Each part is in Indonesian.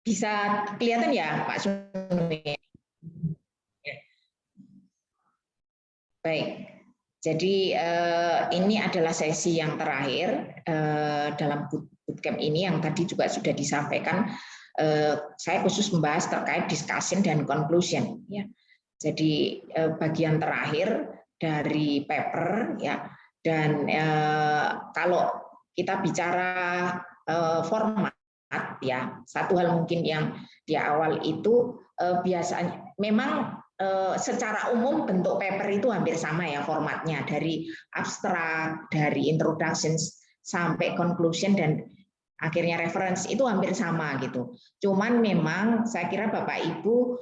Bisa kelihatan ya Pak Sunu? Baik, jadi ini adalah sesi yang terakhir dalam bootcamp ini yang tadi juga sudah disampaikan. Saya khusus membahas terkait discussion dan conclusion. Ya. Jadi bagian terakhir dari paper ya. Dan kalau kita bicara format ya, satu hal mungkin yang di awal itu biasanya memang secara umum bentuk paper itu hampir sama ya formatnya, dari abstrak, dari introductions sampai conclusion dan akhirnya reference itu hampir sama gitu. Cuman memang saya kira Bapak Ibu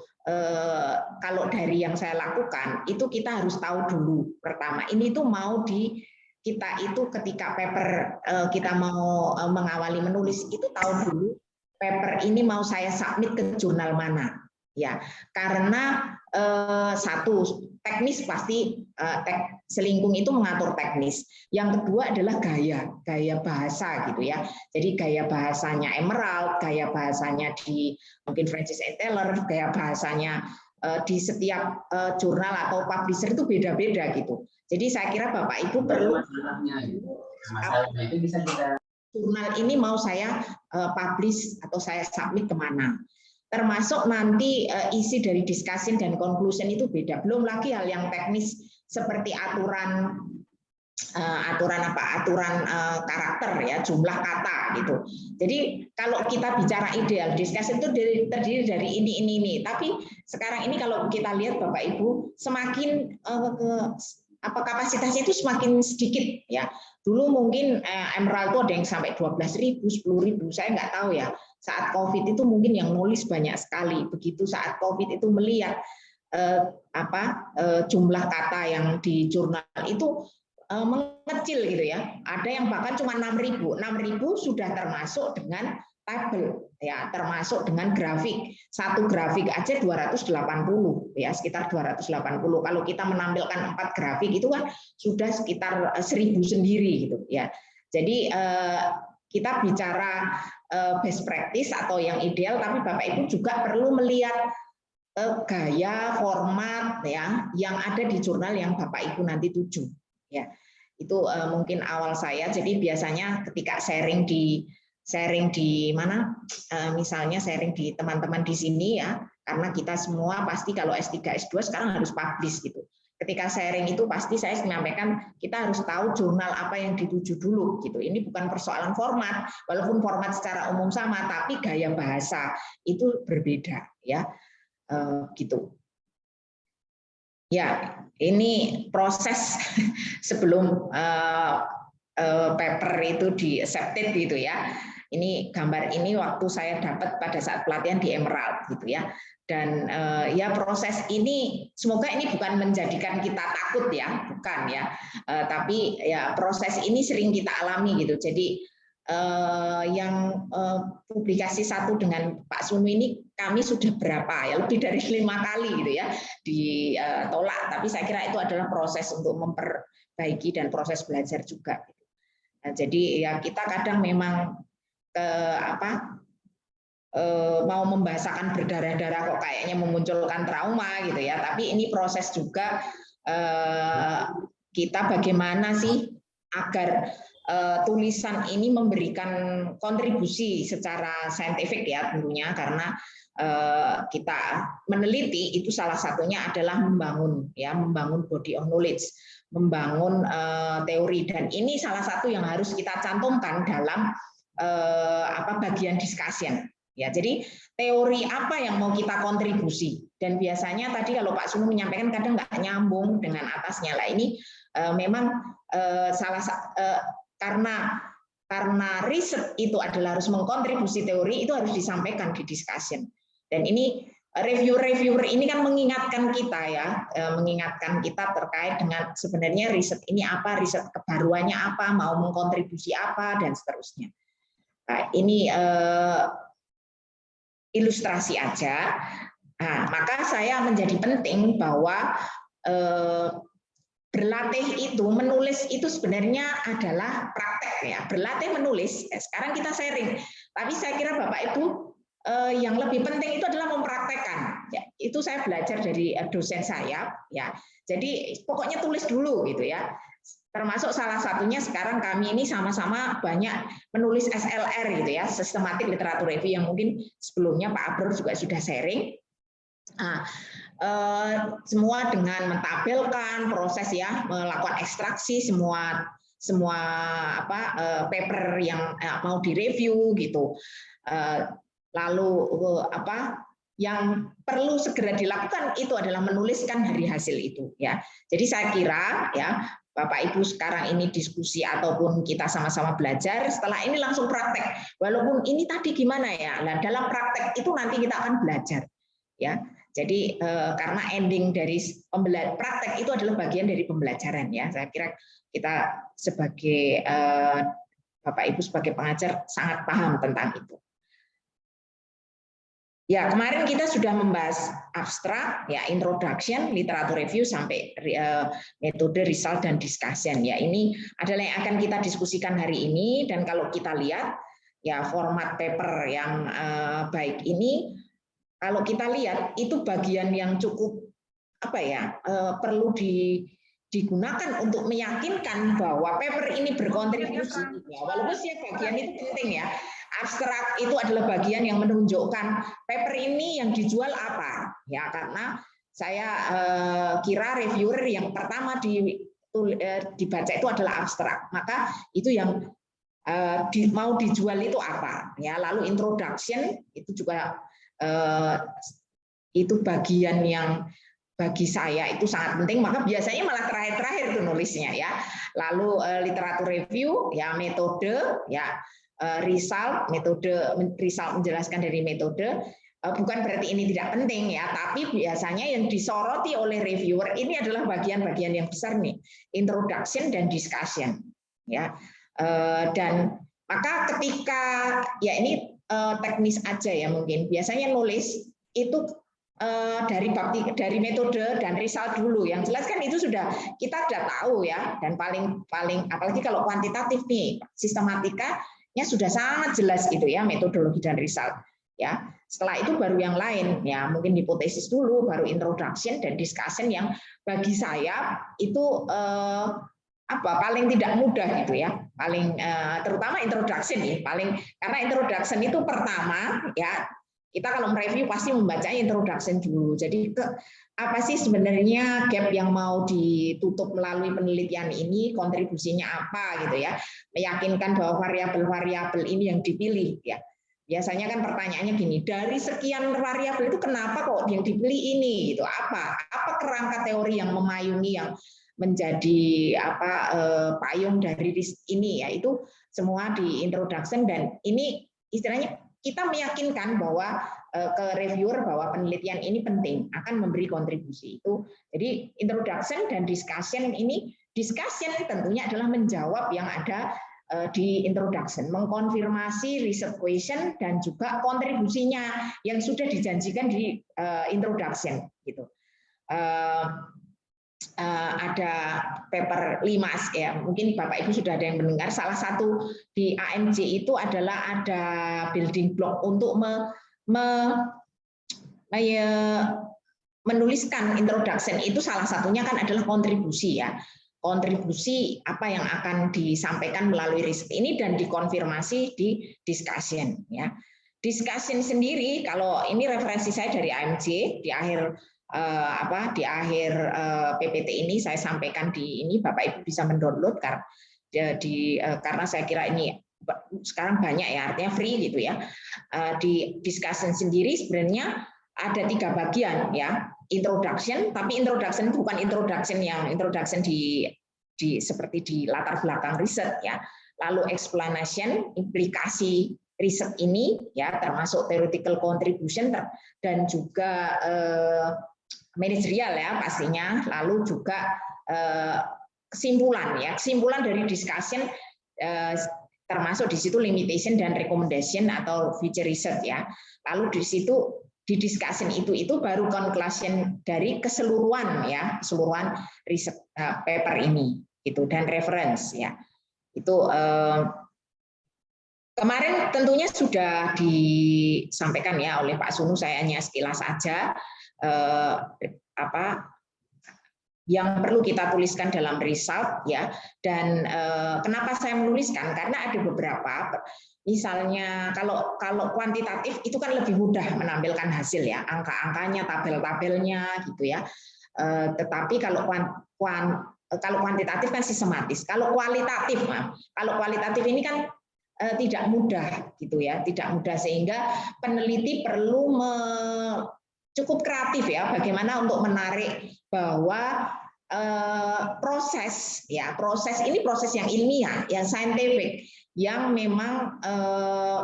kalau dari yang saya lakukan itu kita harus tahu dulu pertama ini tuh mau di kita itu ketika paper kita mau mengawali menulis itu tahu dulu paper ini mau saya submit ke jurnal mana ya, karena satu teknis pasti selingkung itu mengatur teknis. Yang kedua adalah gaya bahasa gitu ya. Jadi gaya bahasanya Emerald, gaya bahasanya di mungkin Francis and Taylor, gaya bahasanya di setiap jurnal atau publisher itu beda-beda gitu. Jadi saya kira Bapak Ibu perlu jurnal ini mau saya publish atau saya submit kemana. Termasuk nanti isi dari discussion dan conclusion itu beda. Belum lagi hal yang teknis seperti aturan karakter ya, jumlah kata gitu. Jadi kalau kita bicara ideal discussion itu terdiri dari ini. Tapi sekarang ini kalau kita lihat Bapak Ibu semakin kapasitasnya itu semakin sedikit ya. Dulu mungkin Emerald itu ada yang sampai 12.000, 10.000, saya nggak tahu ya. Saat COVID itu mungkin yang nulis banyak sekali. Begitu saat COVID itu melihat jumlah kata yang di jurnal itu mengecil gitu ya. Ada yang bahkan cuma 6.000. 6.000 sudah termasuk dengan tabel ya, termasuk dengan grafik. Satu grafik aja 280 ya, sekitar 280. Kalau kita menampilkan 4 grafik itu kan sudah sekitar 1.000 sendiri gitu ya. Jadi kita bicara best practice atau yang ideal, tapi Bapak Ibu juga perlu melihat gaya format ya yang ada di jurnal yang Bapak Ibu nanti tuju ya. Itu mungkin awal saya. Jadi biasanya ketika sharing di mana misalnya sharing di teman-teman di sini ya, karena kita semua pasti kalau S3 S2 sekarang harus publish gitu. Ketika sharing itu pasti saya menyampaikan kita harus tahu jurnal apa yang dituju dulu gitu. Ini bukan persoalan format, walaupun format secara umum sama, tapi gaya bahasa itu berbeda ya, gitu. Ya, ini proses sebelum paper itu di accepted gitu ya. Ini gambar ini waktu saya dapat pada saat pelatihan di Emerald gitu ya. Dan ya proses ini semoga ini bukan menjadikan kita takut ya, bukan ya. Tapi ya proses ini sering kita alami gitu. Jadi yang publikasi satu dengan Pak Sunu ini kami sudah berapa ya, lebih dari 5 kali gitu ya ditolak. Tapi saya kira itu adalah proses untuk memperbaiki dan proses belajar juga. Nah, jadi ya kita kadang memang mau membahasakan berdarah-darah kok kayaknya memunculkan trauma gitu ya. Tapi ini proses juga kita bagaimana sih agar tulisan ini memberikan kontribusi secara saintifik ya tentunya, karena kita meneliti itu salah satunya adalah membangun body of knowledge, membangun teori, dan ini salah satu yang harus kita cantumkan dalam bagian discussion. Ya, jadi teori apa yang mau kita kontribusi, dan biasanya tadi kalau Pak Sunu menyampaikan kadang nggak nyambung dengan atasnya lah. Ini memang karena riset itu adalah harus mengkontribusi teori, itu harus disampaikan di discussion. Dan ini reviewer ini kan mengingatkan kita ya, mengingatkan kita terkait dengan sebenarnya riset ini apa, riset kebaruannya apa, mau mengkontribusi apa, dan seterusnya. Nah, ini ilustrasi aja. Nah, maka saya menjadi penting bahwa berlatih itu, menulis itu sebenarnya adalah praktek ya. Berlatih menulis. Sekarang kita sharing. Tapi saya kira Bapak Ibu yang lebih penting itu adalah mempraktekkan. Ya, itu saya belajar dari dosen saya. Ya, jadi pokoknya tulis dulu gitu ya. Termasuk salah satunya sekarang kami ini sama-sama banyak menulis SLR gitu ya, Systematic Literature Review, yang mungkin sebelumnya Pak Abror juga sudah sharing. Nah, semua dengan mentabelkan proses ya, melakukan ekstraksi semua paper yang mau direview gitu. Lalu yang perlu segera dilakukan itu adalah menuliskan dari hasil itu ya. Jadi saya kira ya Bapak Ibu sekarang ini diskusi ataupun kita sama-sama belajar, setelah ini langsung praktek. Walaupun ini tadi gimana ya, nah, dalam praktek itu nanti kita akan belajar ya. Jadi karena ending dari praktek itu adalah bagian dari pembelajaran ya. Saya kira kita sebagai Bapak Ibu sebagai pengajar sangat paham tentang itu. Ya, kemarin kita sudah membahas abstrak, ya, introduction, literature review, sampai metode, result, dan discussion. Ya, ini adalah yang akan kita diskusikan hari ini. Dan kalau kita lihat, ya, format paper yang baik ini, kalau kita lihat itu bagian yang cukup perlu digunakan untuk meyakinkan bahwa paper ini berkontribusi. Ya, walaupun setiap bagian itu penting ya. Abstrak itu adalah bagian yang menunjukkan paper ini yang dijual apa ya, karena saya kira reviewer yang pertama dibaca itu adalah abstrak, maka itu yang mau dijual itu apa ya. Lalu introduction itu juga itu bagian yang bagi saya itu sangat penting, maka biasanya malah terakhir-terakhir itu nulisnya ya. Lalu literature review ya, metode ya, result, metode result menjelaskan dari metode. Bukan berarti ini tidak penting ya, tapi biasanya yang disoroti oleh reviewer ini adalah bagian-bagian yang besar nih, introduction dan discussion ya. Dan maka ketika ya ini teknis aja ya, mungkin biasanya nulis itu dari metode dan result dulu. Yang jelas kan itu kita sudah tahu ya, dan paling apalagi kalau kuantitatif nih, sistematikanya sudah sangat jelas gitu ya, metodologi dan result ya. Setelah itu baru yang lain ya, mungkin hipotesis dulu, baru introduction dan discussion yang bagi saya itu paling tidak mudah gitu ya, paling terutama introduction ya, karena introduction itu pertama ya. Kita kalau mereview pasti membaca introduction dulu. Jadi apa sih sebenarnya gap yang mau ditutup melalui penelitian ini, kontribusinya apa gitu ya. Meyakinkan bahwa variabel-variabel ini yang dipilih ya. Biasanya kan pertanyaannya gini, dari sekian variabel itu kenapa kok yang dipilih ini gitu? Apa kerangka teori yang memayungi, yang menjadi payung dari ini ya, itu semua di introduction. Dan ini istilahnya kita meyakinkan bahwa ke reviewer bahwa penelitian ini penting, akan memberi kontribusi itu. Jadi introduction dan discussion ini, discussion tentunya adalah menjawab yang ada di introduction, mengkonfirmasi research question dan juga kontribusinya yang sudah dijanjikan di introduction gitu. Ada paper 5 ya, mungkin Bapak Ibu sudah ada yang mendengar. Salah satu di AMJ itu adalah ada building block untuk menuliskan introduction. Itu salah satunya kan adalah kontribusi ya, kontribusi apa yang akan disampaikan melalui riset ini dan dikonfirmasi di discussion ya. Discussion sendiri, kalau ini referensi saya dari AMJ di akhir PPT ini saya sampaikan di ini, Bapak Ibu bisa mendownload karena saya kira ini sekarang banyak ya, artinya free gitu ya. Di discussion sendiri sebenarnya ada 3 bagian ya. Introduction, tapi introduction itu bukan introduction di seperti di latar belakang riset ya. Lalu explanation, implikasi riset ini ya, termasuk theoretical contribution dan juga manajerial ya pastinya, lalu juga kesimpulan ya, kesimpulan dari discussion, termasuk di situ limitation dan recommendation atau future research ya. Lalu di situ di discussion itu baru conclusion dari keseluruhan ya, keseluruhan riset paper ini itu, dan reference ya. Itu Kemarin tentunya sudah disampaikan ya oleh Pak Sunu, saya hanya sekilas saja apa yang perlu kita tuliskan dalam result ya. Dan kenapa saya menuliskan, karena ada beberapa, misalnya kalau kuantitatif itu kan lebih mudah menampilkan hasil ya, angka-angkanya, tabel-tabelnya gitu ya. Tetapi kalau kuantitatif kan sistematis. Kalau kualitatif ini kan tidak mudah gitu ya, tidak mudah, sehingga peneliti perlu cukup kreatif ya, bagaimana untuk menarik bahwa proses ini proses yang ilmiah, yang saintifik, yang memang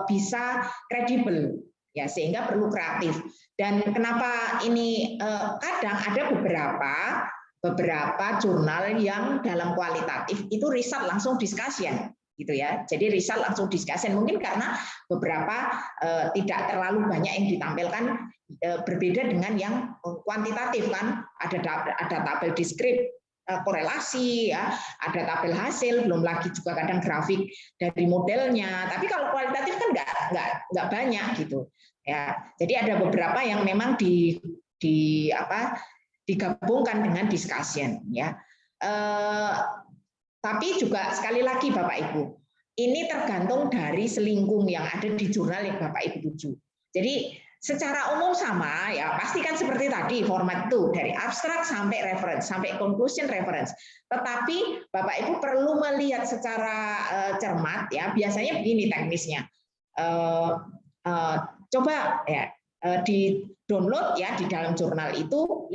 bisa kredibel ya, sehingga perlu kreatif. Dan kenapa ini kadang ada beberapa jurnal yang dalam kualitatif itu riset langsung discussion gitu ya. Jadi riset langsung discussion, mungkin karena beberapa tidak terlalu banyak yang ditampilkan, berbeda dengan yang kuantitatif kan, ada tabel diskrit, korelasi ya, ada tabel hasil, belum lagi juga kadang grafik dari modelnya. Tapi kalau kualitatif kan nggak banyak gitu ya. Jadi ada beberapa yang memang digabungkan dengan discussion ya. Tapi juga sekali lagi Bapak Ibu, ini tergantung dari selingkung yang ada di jurnal yang Bapak Ibu tuju. Jadi secara umum sama ya, pastikan seperti tadi format itu dari abstrak sampai reference, sampai conclusion reference. Tetapi Bapak Ibu perlu melihat secara cermat ya, biasanya begini teknisnya. Coba ya di download ya di dalam jurnal itu 5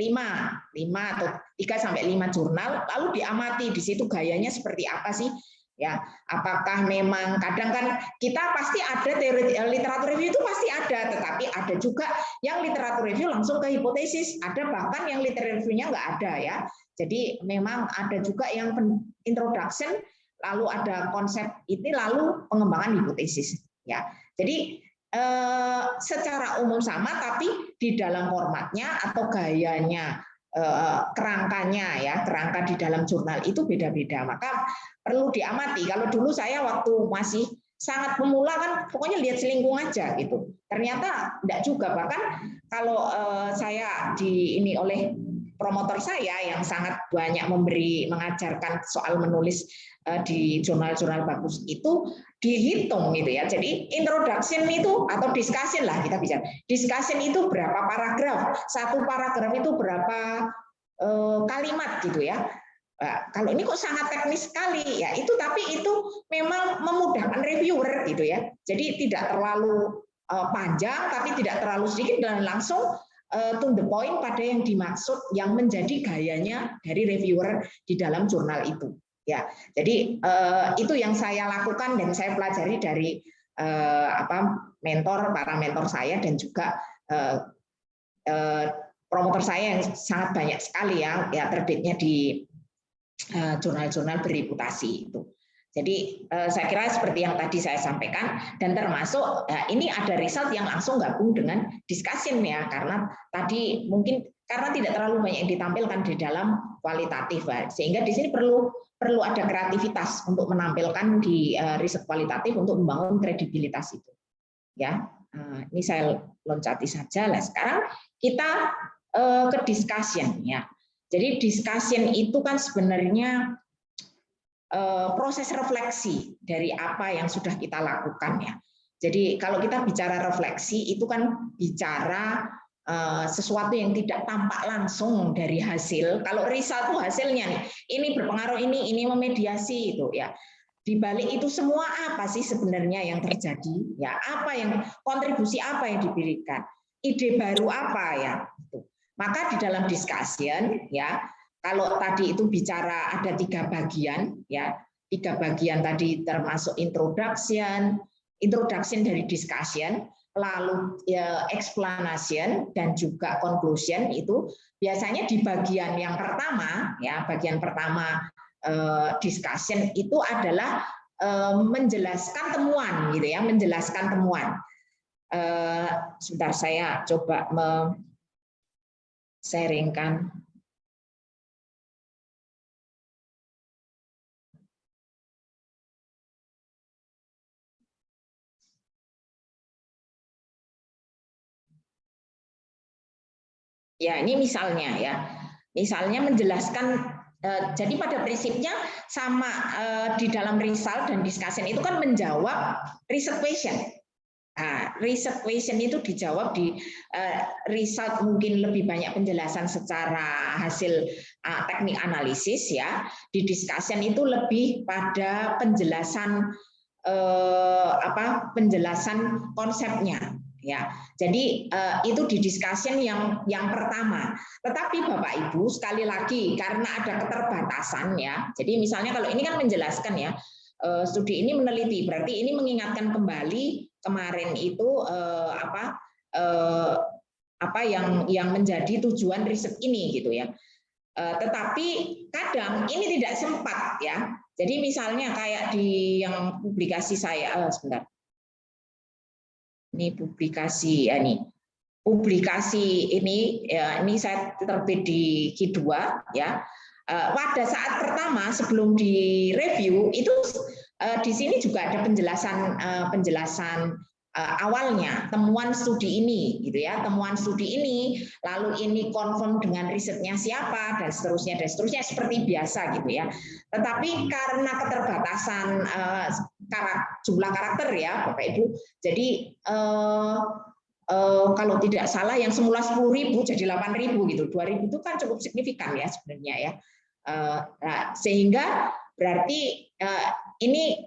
atau 3 sampai 5 jurnal, lalu diamati di situ gayanya seperti apa sih ya, apakah memang kadang kan kita pasti ada teori literatur review itu pasti ada, tetapi ada juga yang literatur review langsung ke hipotesis, ada bahkan yang literatur reviewnya nggak ada ya. Jadi memang ada juga yang introduction, lalu ada konsep ini, lalu pengembangan hipotesis ya. Jadi secara umum sama, tapi di dalam formatnya atau gayanya, kerangkanya ya, kerangka di dalam jurnal itu beda-beda. Maka perlu diamati. Kalau dulu saya waktu masih sangat pemula kan pokoknya lihat selingkung aja gitu. Ternyata enggak juga. Bahkan kalau saya ini oleh promotor saya yang sangat banyak mengajarkan soal menulis di jurnal-jurnal bagus itu dihitung gitu ya. Jadi introduction itu atau discussion lah kita bicara. Discussion itu berapa paragraf? Satu paragraf itu berapa kalimat gitu ya. Nah, kalau ini kok sangat teknis sekali ya, itu tapi itu memang memudahkan reviewer gitu ya. Jadi tidak terlalu panjang tapi tidak terlalu sedikit dan langsung to the point pada yang dimaksud, yang menjadi gayanya dari reviewer di dalam jurnal itu. Ya, jadi itu yang saya lakukan dan saya pelajari dari para mentor saya dan juga promotor saya yang sangat banyak sekali ya terbitnya di jurnal-jurnal bereputasi itu. Jadi saya kira seperti yang tadi saya sampaikan, dan termasuk ini ada result yang langsung gabung dengan discussion ya, karena tadi mungkin karena tidak terlalu banyak yang ditampilkan di dalam kualitatif, sehingga di sini perlu ada kreativitas untuk menampilkan di riset kualitatif untuk membangun kredibilitas itu. Ya, ini saya loncati saja. Nah, sekarang kita ke discussion ya. Jadi discussion itu kan sebenarnya proses refleksi dari apa yang sudah kita lakukan ya. Jadi kalau kita bicara refleksi itu kan bicara sesuatu yang tidak tampak langsung dari hasil. Kalau result itu hasilnya nih, ini berpengaruh, ini memediasi itu ya. Di balik itu semua apa sih sebenarnya yang terjadi? Ya, apa yang kontribusi apa yang diberikan? Ide baru apa ya? Maka di dalam discussion ya, kalau tadi itu bicara ada 3 bagian ya, 3 bagian tadi termasuk introduction dari discussion, lalu ya, explanation dan juga conclusion. Itu biasanya di bagian yang pertama ya, bagian pertama discussion itu adalah menjelaskan temuan gitu ya, menjelaskan temuan. Sebentar saya coba sharingkan. Ya, ini misalnya ya. Misalnya menjelaskan jadi pada prinsipnya sama di dalam result dan discussion itu kan menjawab research question. Nah, research question itu dijawab di result mungkin lebih banyak penjelasan secara hasil teknik analisis ya. Di discussion itu lebih pada penjelasan penjelasan konsepnya ya. Jadi itu di discussion yang pertama. Tetapi Bapak Ibu sekali lagi karena ada keterbatasan ya. Jadi misalnya kalau ini kan menjelaskan ya, studi ini meneliti, berarti ini mengingatkan kembali kemarin itu apa yang menjadi tujuan riset ini gitu ya. Tetapi kadang ini tidak sempat ya. Jadi misalnya kayak di yang publikasi saya, sebentar. Ini publikasi ya nih. Publikasi ini ya ini saya terbit di Q2 ya. Pada saat pertama sebelum direview itu di sini juga ada penjelasan awalnya temuan studi ini gitu ya, temuan studi ini lalu ini confirm dengan risetnya siapa dan seterusnya seperti biasa gitu ya. Tetapi karena keterbatasan jumlah karakter ya Bapak Ibu, jadi kalau tidak salah yang semula 10.000 jadi 8.000 gitu. 2.000 itu kan cukup signifikan ya sebenarnya ya. Nah, sehingga berarti ini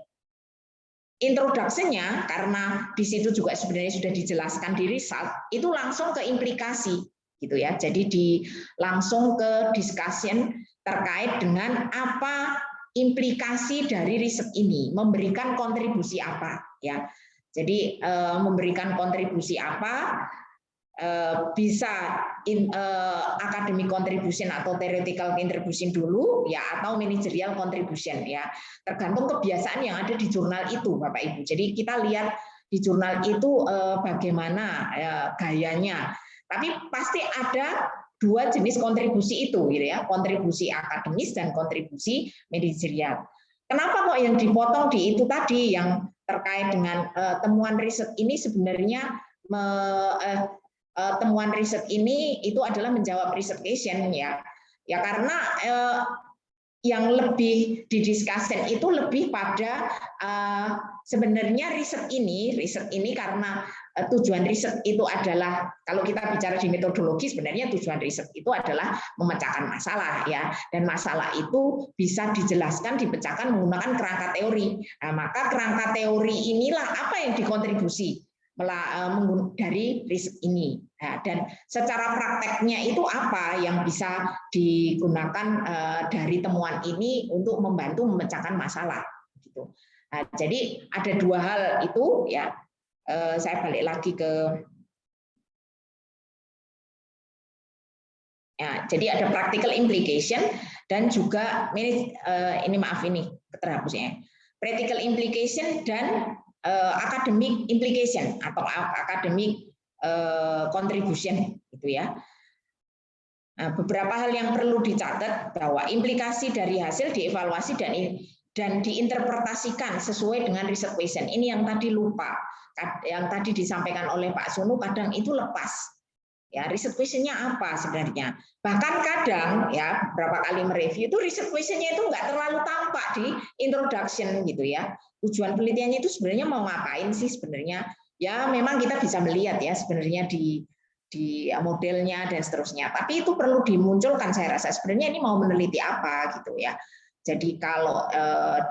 introduction-nya karena di situ juga sebenarnya sudah dijelaskan di result itu langsung ke implikasi gitu ya. Jadi langsung ke discussion terkait dengan apa implikasi dari riset ini, memberikan kontribusi apa ya. Jadi memberikan kontribusi apa, bisa academic contribution atau theoretical contribution dulu ya, atau managerial contribution ya, tergantung kebiasaan yang ada di jurnal itu Bapak Ibu. Jadi kita lihat di jurnal itu bagaimana gayanya, tapi pasti ada dua jenis kontribusi itu gitu ya, kontribusi akademis dan kontribusi manajerial. Kenapa kok yang dipotong di itu tadi yang terkait dengan temuan riset ini sebenarnya temuan riset ini itu adalah menjawab research question ya. Ya karena yang lebih didiskusikan itu lebih pada sebenarnya riset ini karena tujuan riset itu adalah, kalau kita bicara di metodologi sebenarnya tujuan riset itu adalah memecahkan masalah ya, dan masalah itu bisa dijelaskan dipecahkan menggunakan kerangka teori. Nah, maka kerangka teori inilah apa yang dikontribusi dari riset ini. Nah, dan secara prakteknya itu apa yang bisa digunakan dari temuan ini untuk membantu memecahkan masalah gitu. Nah, jadi ada dua hal itu ya. Saya balik lagi ke ya, jadi ada practical implication dan juga ini maaf ini terhapusnya. Practical implication dan academic implication atau academic contribution gitu ya. Nah, beberapa hal yang perlu dicatat bahwa implikasi dari hasil dievaluasi dan diinterpretasikan sesuai dengan research question. Ini yang tadi lupa, yang tadi disampaikan oleh Pak Sunu kadang itu lepas. Ya, research question-nya apa sebenarnya? Bahkan kadang ya beberapa kali mereview itu research question-nya itu nggak terlalu tampak di introduction gitu ya. Tujuan penelitiannya itu sebenarnya mau ngapain sih sebenarnya? Ya memang kita bisa melihat ya sebenarnya di modelnya dan seterusnya. Tapi itu perlu dimunculkan, saya rasa sebenarnya ini mau meneliti apa gitu ya. Jadi kalau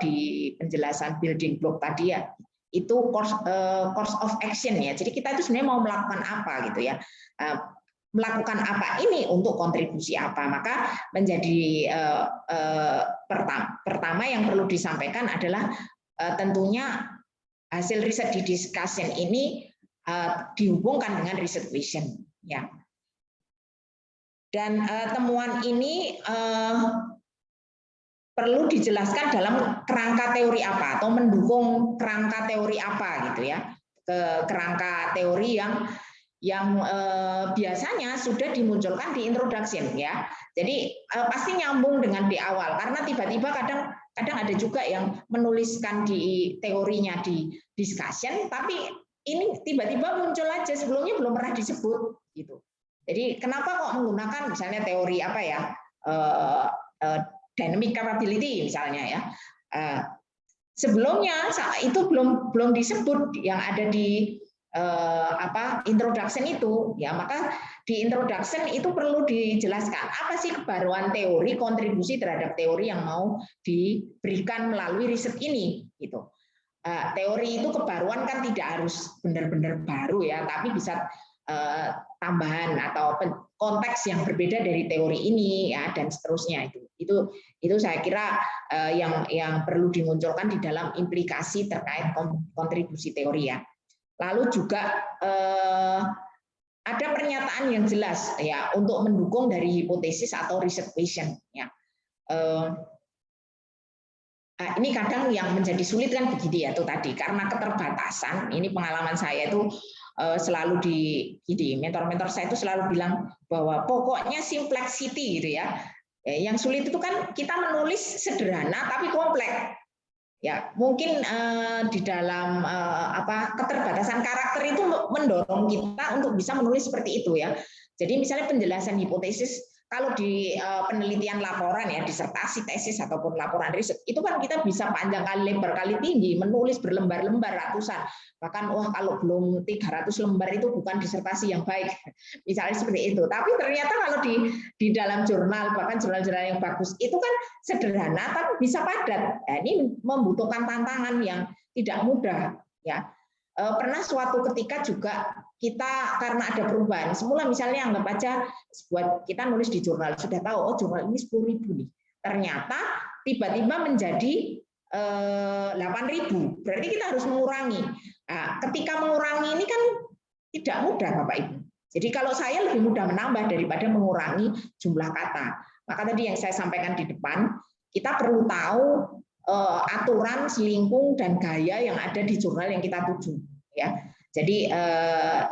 di penjelasan building block tadi ya itu course of action ya. Jadi kita itu sebenarnya mau melakukan apa gitu ya. Melakukan apa ini untuk kontribusi apa, maka menjadi pertama yang perlu disampaikan adalah tentunya hasil riset di discussion ini dihubungkan dengan research question ya. Dan temuan ini perlu dijelaskan dalam kerangka teori apa atau mendukung kerangka teori apa gitu ya, kerangka teori yang biasanya sudah dimunculkan di introduction ya. Jadi pasti nyambung dengan di awal karena tiba-tiba kadang ada juga yang menuliskan di teorinya di discussion tapi ini tiba-tiba muncul aja sebelumnya belum pernah disebut gitu. Jadi kenapa kok menggunakan misalnya teori apa ya, dynamic capability misalnya ya. Sebelumnya itu belum disebut yang ada di introduction itu ya, maka di introduction itu perlu dijelaskan apa sih kebaruan teori, kontribusi terhadap teori yang mau diberikan melalui riset ini gitu. Teori itu kebaruan kan tidak harus benar-benar baru ya, tapi bisa tambahan atau konteks yang berbeda dari teori ini ya, dan seterusnya. Itu saya kira yang perlu dimunculkan di dalam implikasi terkait kontribusi teori ya. Lalu juga ada pernyataan yang jelas ya untuk mendukung dari hipotesis atau research question ya. Ini kadang yang menjadi sulit kan begini ya, itu tadi karena keterbatasan. Ini pengalaman saya itu selalu di mentor-mentor saya itu selalu bilang bahwa pokoknya simplicity gitu ya. Yang sulit itu kan kita menulis sederhana tapi kompleks. Ya, mungkin di dalam keterbatasan karakter itu mendorong kita untuk bisa menulis seperti itu ya. Jadi misalnya penjelasan hipotesis kalau di penelitian laporan ya, disertasi, tesis ataupun laporan riset, itu kan kita bisa panjang kali lebar kali tinggi, menulis berlembar-lembar ratusan. Bahkan wah kalau belum 300 lembar itu bukan disertasi yang baik. Misalnya seperti itu. Tapi ternyata kalau di dalam jurnal, bahkan jurnal-jurnal yang bagus, itu kan sederhana tapi bisa padat. Nah, ini membutuhkan tantangan yang tidak mudah ya. Pernah suatu ketika juga kita karena ada perubahan, semula misalnya anggap aja buat kita nulis di jurnal, sudah tahu oh jurnal ini 10.000 nih, ternyata tiba-tiba menjadi 8.000, berarti kita harus mengurangi. Nah, ketika mengurangi ini kan tidak mudah Bapak Ibu. Jadi kalau saya lebih mudah menambah daripada mengurangi jumlah kata. Maka tadi yang saya sampaikan di depan, kita perlu tahu aturan, selingkung dan gaya yang ada di jurnal yang kita tuju ya. Jadi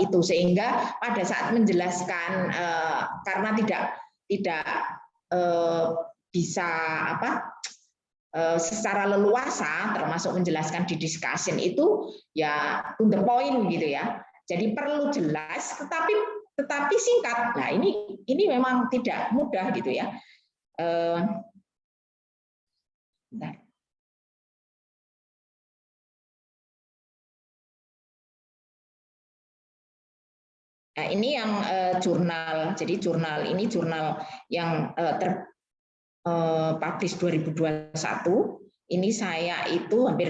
itu sehingga pada saat menjelaskan karena tidak bisa secara leluasa termasuk menjelaskan di discussion itu ya to the point gitu ya. Jadi perlu jelas tetapi singkat. Nah, ini memang tidak mudah gitu ya. Bentar. Nah, ini yang jurnal. Jadi jurnal ini jurnal yang terpublish 2021. Ini saya itu hampir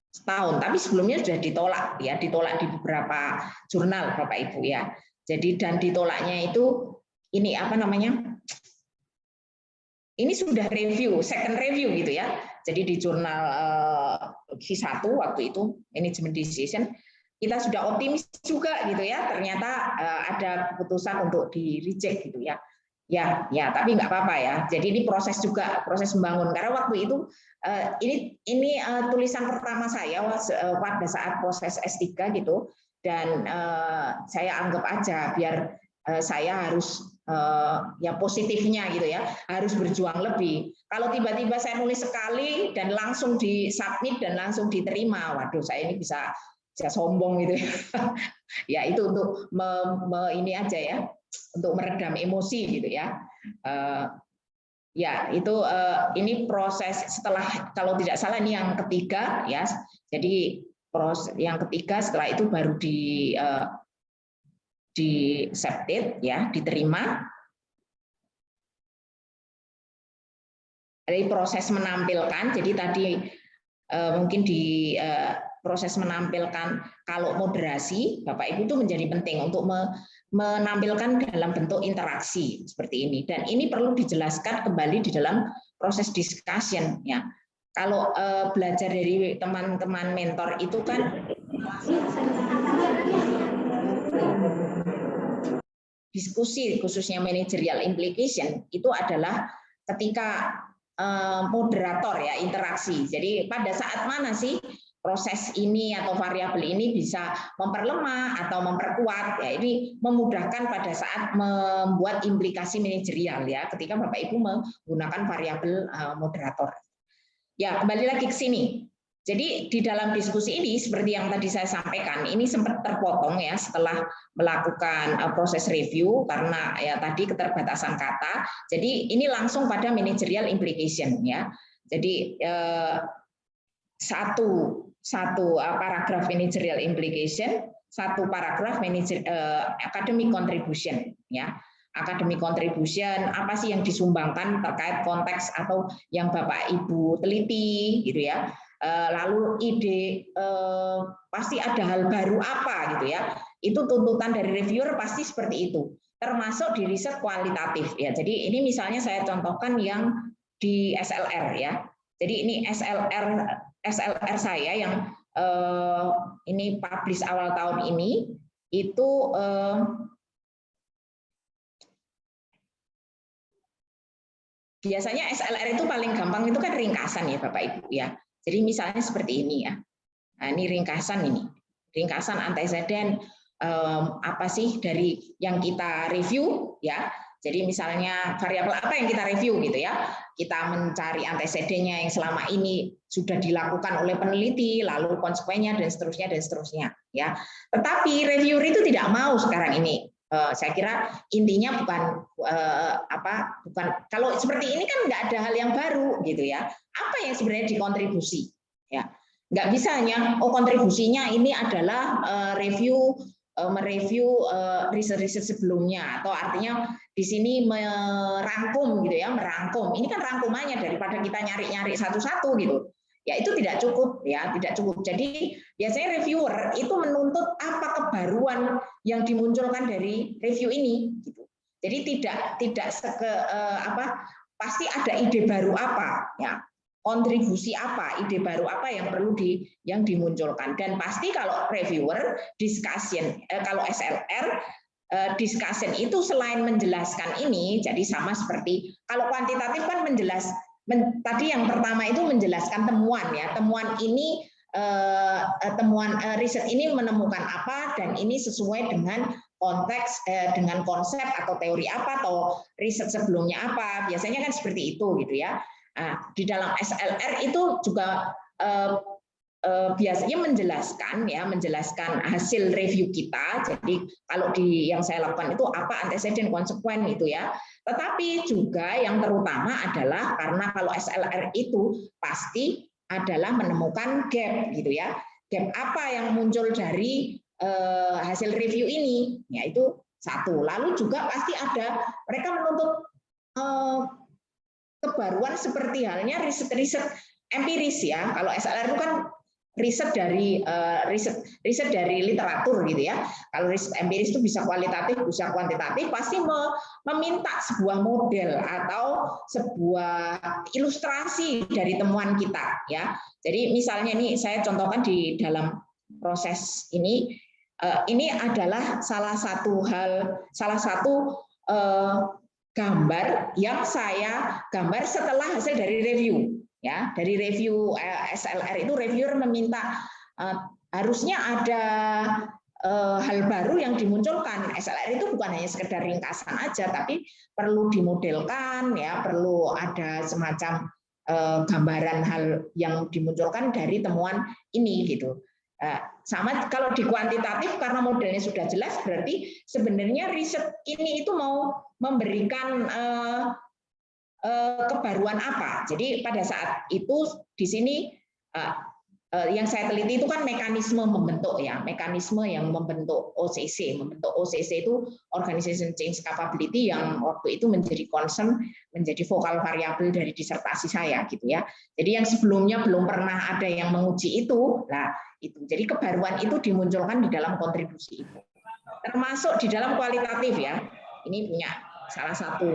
setahun, tapi sebelumnya sudah ditolak ya, ditolak di beberapa jurnal Bapak Ibu ya. Jadi dan ditolaknya itu ini apa namanya? Ini sudah review, second review gitu ya. Jadi di jurnal V1 waktu itu Management Decision kita sudah optimis juga gitu ya, ternyata ada keputusan untuk di reject gitu ya. Ya, tapi nggak apa-apa ya. Jadi ini proses juga, proses membangun. Karena waktu itu ini tulisan pertama saya pada saat proses S3 gitu, dan saya anggap aja biar saya harus ya positifnya gitu ya, harus berjuang lebih. Kalau tiba-tiba saya nulis sekali dan langsung disubmit dan langsung diterima, waduh saya ini bisa sombong gitu ya. Itu untuk ini aja ya, untuk meredam emosi gitu ya. Ya itu ini proses setelah, kalau tidak salah ini yang ketiga ya. Jadi proses yang ketiga setelah itu baru di accepted ya, diterima. Dari proses menampilkan, jadi tadi mungkin di proses menampilkan, kalau moderasi Bapak Ibu itu menjadi penting untuk menampilkan dalam bentuk interaksi seperti ini, dan ini perlu dijelaskan kembali di dalam proses discussion ya. Kalau belajar dari teman-teman mentor itu kan diskusi khususnya managerial implication itu adalah ketika moderator ya, interaksi. Jadi pada saat mana sih proses ini atau variabel ini bisa memperlemah atau memperkuat ya, ini memudahkan pada saat membuat implikasi manajerial ya, ketika Bapak Ibu menggunakan variabel moderator. Ya, kembali lagi ke sini. Jadi di dalam diskusi ini seperti yang tadi saya sampaikan, ini sempat terpotong ya setelah melakukan proses review karena ya tadi keterbatasan kata. Jadi ini langsung pada managerial implication ya. Jadi satu paragraf managerial implication, satu paragraf academic contribution ya. Academic contribution apa sih yang disumbangkan terkait konteks atau yang Bapak Ibu teliti gitu ya. Lalu ide pasti ada hal baru apa gitu ya, itu tuntutan dari reviewer pasti seperti itu, termasuk di riset kualitatif ya. Jadi ini misalnya saya contohkan yang di SLR ya. Jadi ini SLR saya yang ini publish awal tahun ini itu biasanya SLR itu paling gampang itu kan ringkasan ya Bapak Ibu ya. Jadi misalnya seperti ini ya. Nah, ini ringkasan ini. Ringkasan anteseden apa sih dari yang kita review ya. Jadi misalnya variabel apa yang kita review gitu ya. Kita mencari antesedennya yang selama ini sudah dilakukan oleh peneliti, lalu konsekuensinya dan seterusnya ya. Tetapi reviewer itu tidak mau sekarang ini. Saya kira intinya bukan kalau seperti ini kan nggak ada hal yang baru gitu ya. Apa yang sebenarnya dikontribusi ya, nggak bisa hanya kontribusinya ini adalah mereview riset-riset sebelumnya, atau artinya di sini merangkum gitu ya, merangkum ini kan rangkumannya daripada kita nyari-nyari satu-satu gitu ya, itu tidak cukup ya, tidak cukup. Jadi biasanya reviewer itu menuntut apa kebaruan yang dimunculkan dari review ini gitu. Jadi tidak pasti ada ide baru apa ya, kontribusi apa, ide baru apa yang perlu yang dimunculkan. Dan pasti kalau reviewer discussion, kalau SLR discussion itu selain menjelaskan ini, jadi sama seperti kalau kuantitatif kan tadi yang pertama itu menjelaskan temuan ya, temuan ini temuan riset ini menemukan apa dan ini sesuai dengan konteks dengan konsep atau teori apa atau riset sebelumnya apa, biasanya kan seperti itu gitu ya. Nah, di dalam SLR itu juga biasanya menjelaskan hasil review kita. Jadi kalau yang saya lakukan itu apa antecedent konsekuen itu ya. Tetapi juga yang terutama adalah karena kalau SLR itu pasti adalah menemukan gap gitu ya. Gap apa yang muncul dari hasil review ini? Ya itu satu. Lalu juga pasti ada mereka menuntut kebaruan seperti halnya riset-riset empiris ya. Kalau SLR itu kan riset dari literatur gitu ya. Kalau riset empiris itu bisa kualitatif, bisa kuantitatif, pasti meminta sebuah model atau sebuah ilustrasi dari temuan kita ya. Jadi misalnya ini saya contohkan di dalam proses ini adalah salah satu gambar yang saya gambar setelah hasil dari review. Ya, dari review SLR itu reviewer meminta harusnya ada hal baru yang dimunculkan. SLR itu bukan hanya sekedar ringkasan aja, tapi perlu dimodelkan ya, perlu ada semacam gambaran hal yang dimunculkan dari temuan ini gitu. Sama kalau di kuantitatif karena modelnya sudah jelas, berarti sebenarnya riset ini itu mau memberikan kebaruan apa. Jadi pada saat itu di sini yang saya teliti itu kan mekanisme membentuk ya, mekanisme yang membentuk OCC. Membentuk OCC itu Organization Change Capability yang waktu itu menjadi concern, menjadi vokal variabel dari disertasi saya gitu ya. Jadi yang sebelumnya belum pernah ada yang menguji itu, nah itu. Jadi kebaruan itu dimunculkan di dalam kontribusi itu. Termasuk di dalam kualitatif ya. Ini punya salah satu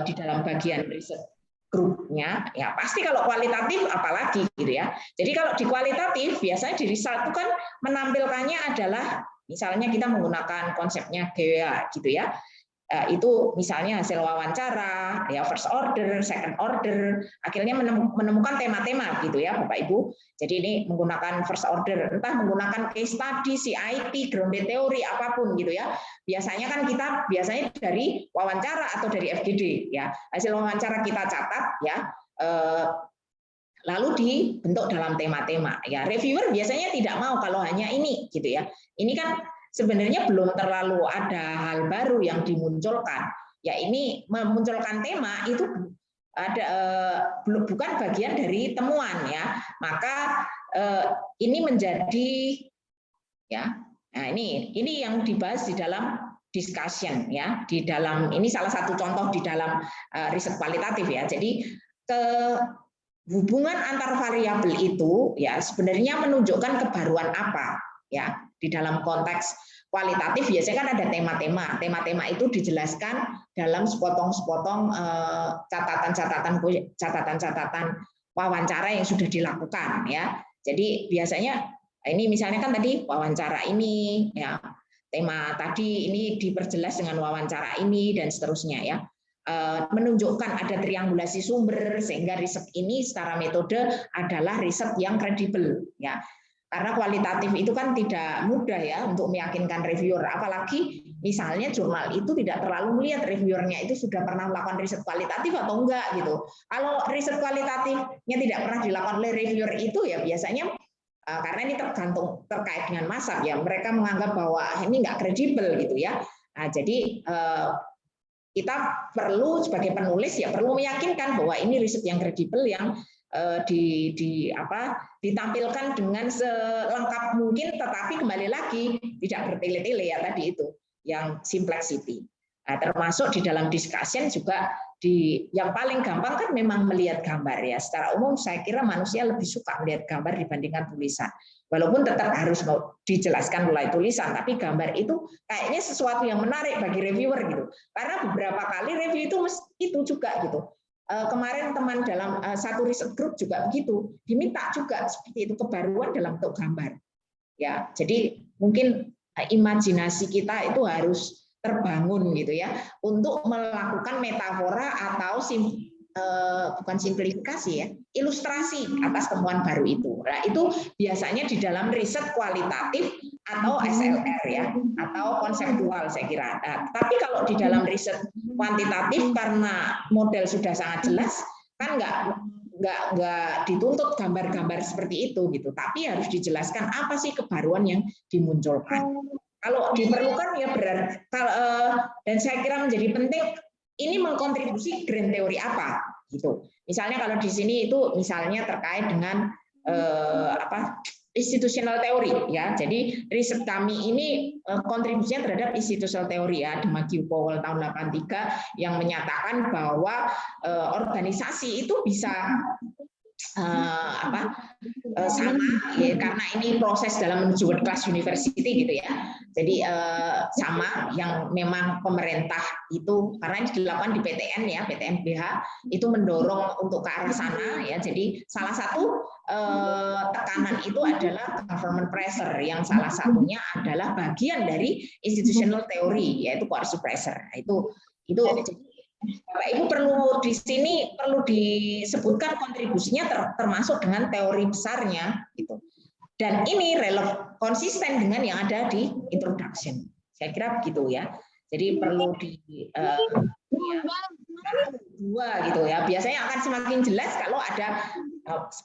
di dalam bagian riset grupnya ya, pasti kalau kualitatif apalagi gitu ya. Jadi kalau di kualitatif biasanya di result itu kan menampilkannya adalah misalnya kita menggunakan konsepnya GWA gitu ya. Itu misalnya hasil wawancara ya, first order, second order, akhirnya menemukan tema-tema gitu ya Bapak Ibu. Jadi ini menggunakan first order, entah menggunakan case study, CIP, grounded theory, apapun gitu ya. Biasanya kan kita dari wawancara atau dari FGD ya. Hasil wawancara kita catat ya. lalu dibentuk dalam tema-tema. Ya, reviewer biasanya tidak mau kalau hanya ini, gitu ya. Ini kan sebenarnya belum terlalu ada hal baru yang dimunculkan. Ya, ini memunculkan tema itu ada bukan bagian dari temuan ya. Maka ini menjadi ya. Nah, ini yang dibahas di dalam discussion ya, di dalam ini salah satu contoh di dalam riset kualitatif ya. Jadi hubungan antar variabel itu ya sebenarnya menunjukkan kebaruan apa ya di dalam konteks kualitatif. Biasanya kan ada tema-tema. Tema-tema itu dijelaskan dalam sepotong-sepotong catatan-catatan wawancara yang sudah dilakukan ya. Jadi biasanya ini misalnya kan tadi wawancara ini ya, tema tadi ini diperjelas dengan wawancara ini dan seterusnya ya. Menunjukkan ada triangulasi sumber sehingga riset ini secara metode adalah riset yang kredibel ya. Karena kualitatif itu kan tidak mudah ya untuk meyakinkan reviewer, apalagi misalnya jurnal itu tidak terlalu melihat reviewernya itu sudah pernah melakukan riset kualitatif atau enggak gitu. Kalau riset kualitatifnya tidak pernah dilakukan oleh reviewer itu ya biasanya karena ini terkait dengan mazhab ya, mereka menganggap bahwa ini nggak kredibel gitu ya. Nah, jadi kita perlu sebagai penulis ya perlu meyakinkan bahwa ini riset yang kredibel yang ditampilkan dengan selengkap mungkin, tetapi kembali lagi tidak bertele-tele ya tadi itu yang simplicity. Nah, termasuk di dalam discussion juga yang paling gampang kan memang melihat gambar ya. Secara umum saya kira manusia lebih suka melihat gambar dibandingkan tulisan. Walaupun tetap harus dijelaskan melalui tulisan, tapi gambar itu kayaknya sesuatu yang menarik bagi reviewer gitu. Karena beberapa kali review itu juga gitu. Kemarin teman dalam satu riset group juga begitu, diminta juga seperti itu kebaruan dalam bentuk gambar. Ya, jadi mungkin imajinasi kita itu harus terbangun gitu ya untuk melakukan metafora atau bukan simplifikasi ya, ilustrasi atas temuan baru itu. Nah, itu biasanya di dalam riset kualitatif atau SLR ya, atau konseptual saya kira. Nah, tapi kalau di dalam riset kuantitatif karena model sudah sangat jelas kan nggak dituntut gambar-gambar seperti itu gitu, tapi harus dijelaskan apa sih kebaruan yang dimunculkan. Kalau diperlukan ya berarti dan saya kira menjadi penting ini mengkontribusi grand teori apa gitu. Misalnya kalau di sini itu misalnya terkait dengan institutional teori ya. Jadi riset kami ini kontribusinya terhadap institutional teori ya, di McHugh-Powell tahun 83 yang menyatakan bahwa organisasi itu bisa sama ya, karena ini proses dalam menuju world class university gitu ya. Jadi sama yang memang pemerintah itu karena ini dilakukan di PTN ya, PTN-BH itu mendorong untuk ke arah sana ya. Jadi salah satu tekanan itu adalah government pressure yang salah satunya adalah bagian dari institutional theory yaitu coercive pressure. Nah, itu jadi Bapak Ibu perlu di sini perlu disebutkan kontribusinya termasuk dengan teori besarnya gitu. Dan ini konsisten dengan yang ada di introduction. Saya kira begitu ya. Jadi perlu dua gitu ya. Biasanya akan semakin jelas kalau ada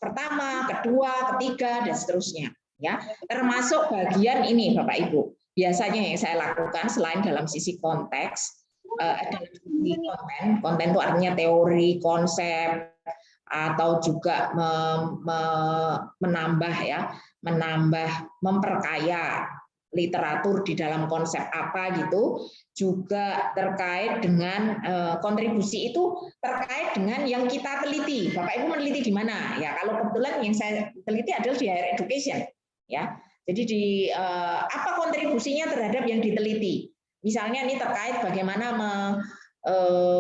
pertama, kedua, ketiga dan seterusnya ya. Termasuk bagian ini Bapak Ibu. Biasanya yang saya lakukan selain dalam sisi konteks konten itu artinya teori, konsep, atau juga memperkaya literatur di dalam konsep apa gitu, juga terkait dengan kontribusi itu terkait dengan yang kita teliti. Bapak Ibu meneliti di mana? Ya, kalau kebetulan yang saya teliti adalah di higher education, ya. Jadi apa kontribusinya terhadap yang diteliti? Misalnya ini terkait bagaimana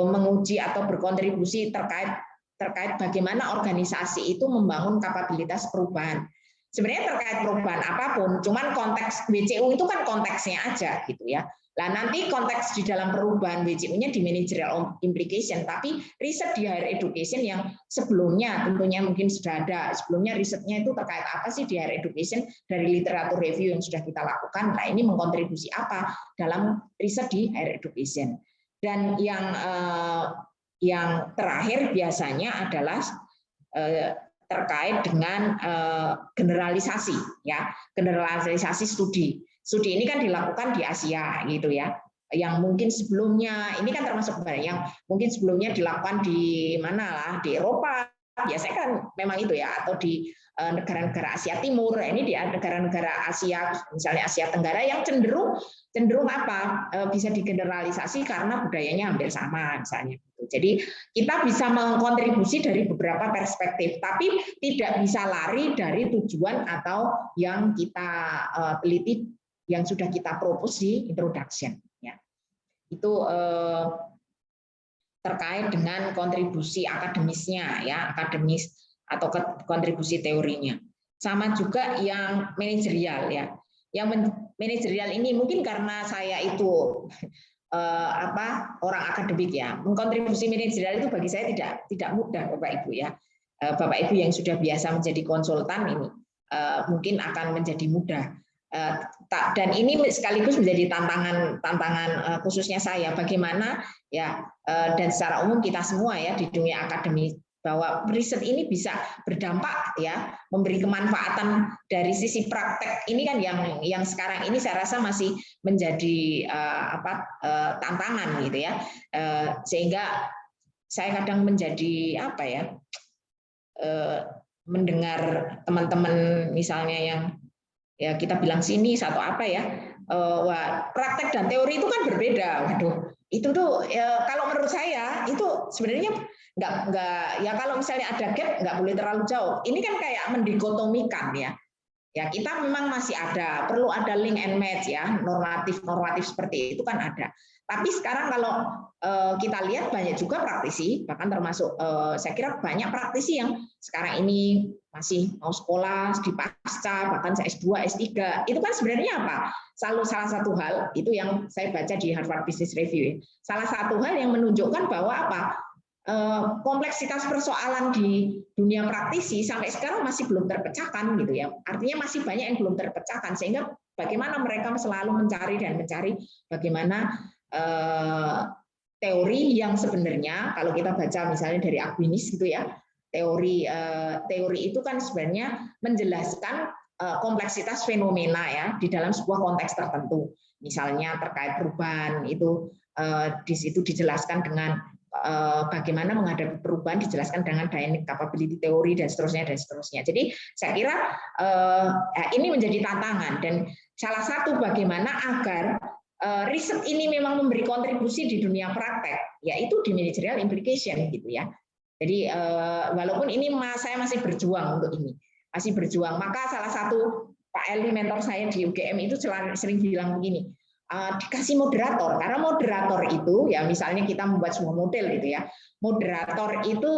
menguji atau berkontribusi terkait bagaimana organisasi itu membangun kapabilitas perubahan. Sebenarnya terkait perubahan apapun, cuman konteks WCU itu kan konteksnya aja gitu ya. Nah, nanti konteks di dalam perubahan WCU-nya di managerial implication, tapi riset di higher education yang sebelumnya tentunya mungkin sudah ada, sebelumnya risetnya itu terkait apa sih di higher education dari literatur review yang sudah kita lakukan. Nah, ini mengkontribusi apa dalam riset di higher education. Dan yang terakhir biasanya adalah terkait dengan generalisasi, ya, generalisasi studi. Studi ini kan dilakukan di Asia, gitu ya. Yang mungkin sebelumnya ini kan termasuk yang mungkin sebelumnya dilakukan di mana lah, di Eropa biasanya kan memang itu ya, atau di negara-negara Asia Timur. Ini di negara-negara Asia, misalnya Asia Tenggara yang cenderung apa, bisa digeneralisasi karena budayanya hampir sama misalnya. Jadi kita bisa mengkontribusi dari beberapa perspektif, tapi tidak bisa lari dari tujuan atau yang kita teliti, yang sudah kita propose di introduction. Ya. Itu terkait dengan kontribusi akademisnya, ya, akademis atau kontribusi teorinya. Sama juga yang manajerial, ya. Yang manajerial ini mungkin karena saya itu orang akademik, ya, mengkontribusi manajerial itu bagi saya tidak mudah, Bapak Ibu, ya. Bapak Ibu yang sudah biasa menjadi konsultan ini mungkin akan menjadi mudah. Dan ini sekaligus menjadi tantangan khususnya saya, bagaimana ya, dan secara umum kita semua ya di dunia akademik, bahwa riset ini bisa berdampak ya, memberi kemanfaatan dari sisi praktek ini kan yang sekarang ini saya rasa masih menjadi tantangan gitu ya, sehingga saya kadang menjadi mendengar teman-teman misalnya yang ya kita bilang sini satu wah, praktek dan teori itu kan berbeda. Waduh, itu tuh ya, kalau menurut saya itu sebenarnya nggak ya, kalau misalnya ada gap nggak boleh terlalu jauh. Ini kan kayak mendikotomikan ya. Ya kita memang masih perlu ada link and match ya, normatif seperti itu kan ada. Tapi sekarang kalau kita lihat banyak juga praktisi, bahkan termasuk saya kira banyak praktisi yang sekarang ini masih mau sekolah di pasca, bahkan S2, S3, itu kan sebenarnya apa? Salah satu hal itu yang saya baca di Harvard Business Review. Salah satu hal yang menunjukkan bahwa kompleksitas persoalan di dunia praktisi sampai sekarang masih belum terpecahkan gitu ya. Artinya masih banyak yang belum terpecahkan, sehingga bagaimana mereka selalu mencari bagaimana teori yang sebenarnya kalau kita baca misalnya dari Aquinas gitu ya, teori itu kan sebenarnya menjelaskan kompleksitas fenomena ya di dalam sebuah konteks tertentu. Misalnya terkait perubahan itu di situ dijelaskan dengan bagaimana menghadapi perubahan, dijelaskan dengan dynamic capability teori dan seterusnya. Jadi saya kira ini menjadi tantangan, dan salah satu bagaimana agar riset ini memang memberi kontribusi di dunia praktek, yaitu di managerial implication gitu ya. Jadi walaupun ini saya masih berjuang untuk ini, maka salah satu Pak Eli mentor saya di UGM itu sering bilang begini, dikasih moderator, karena moderator itu ya misalnya kita membuat sebuah model gitu ya, moderator itu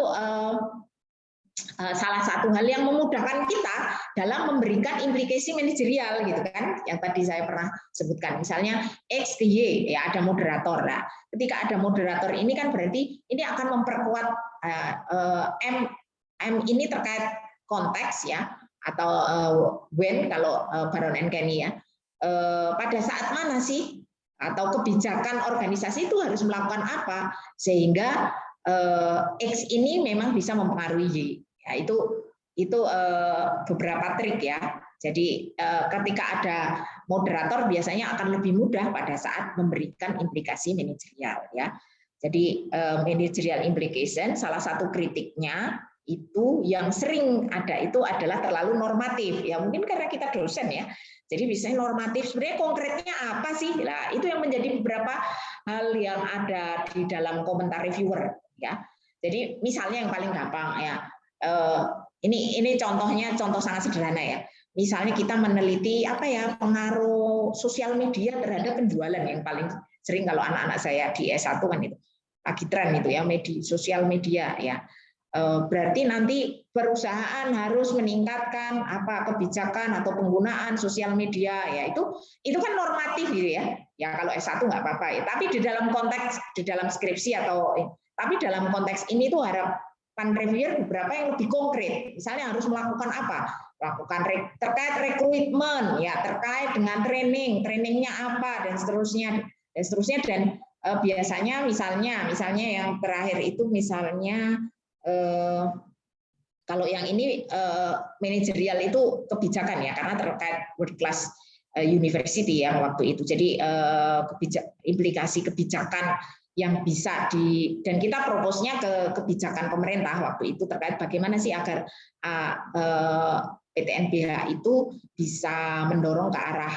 salah satu hal yang memudahkan kita dalam memberikan implikasi manajerial gitu kan, yang tadi saya pernah sebutkan, misalnya X ke Y ya, ada moderator. Nah, ketika ada moderator ini kan berarti ini akan memperkuat M ini terkait konteks ya, atau when kalau Baron and Kenny ya, pada saat mana sih atau kebijakan organisasi itu harus melakukan apa sehingga X ini memang bisa mempengaruhi Y. Ya, itu beberapa trik ya. Jadi ketika ada moderator biasanya akan lebih mudah pada saat memberikan implikasi manajerial ya. Jadi managerial implication salah satu kritiknya itu yang sering ada itu adalah terlalu normatif. Ya mungkin karena kita dosen ya. Jadi biasanya normatif, sebenarnya konkretnya apa sih? Nah, itu yang menjadi beberapa hal yang ada di dalam komentar reviewer ya. Jadi misalnya yang paling gampang ya, ini contohnya contoh sangat sederhana ya. Misalnya kita meneliti pengaruh sosial media terhadap penjualan, yang paling sering kalau anak-anak saya di S1 kan itu agitran itu ya, sosial media ya. Berarti nanti perusahaan harus meningkatkan kebijakan atau penggunaan sosial media ya, itu kan normatif gitu ya. Ya kalau S1 nggak apa-apa ya, tapi di dalam konteks di dalam skripsi tapi dalam konteks ini tuh harapan reviewer beberapa yang lebih konkret. Misalnya harus melakukan terkait rekrutmen ya, terkait dengan trainingnya apa dan seterusnya dan biasanya misalnya yang terakhir itu misalnya Kalau yang ini manajerial itu kebijakan ya, karena terkait world class university yang waktu itu. Jadi implikasi kebijakan yang bisa dan kita proposnya ke kebijakan pemerintah waktu itu terkait bagaimana sih agar PTNBH itu bisa mendorong ke arah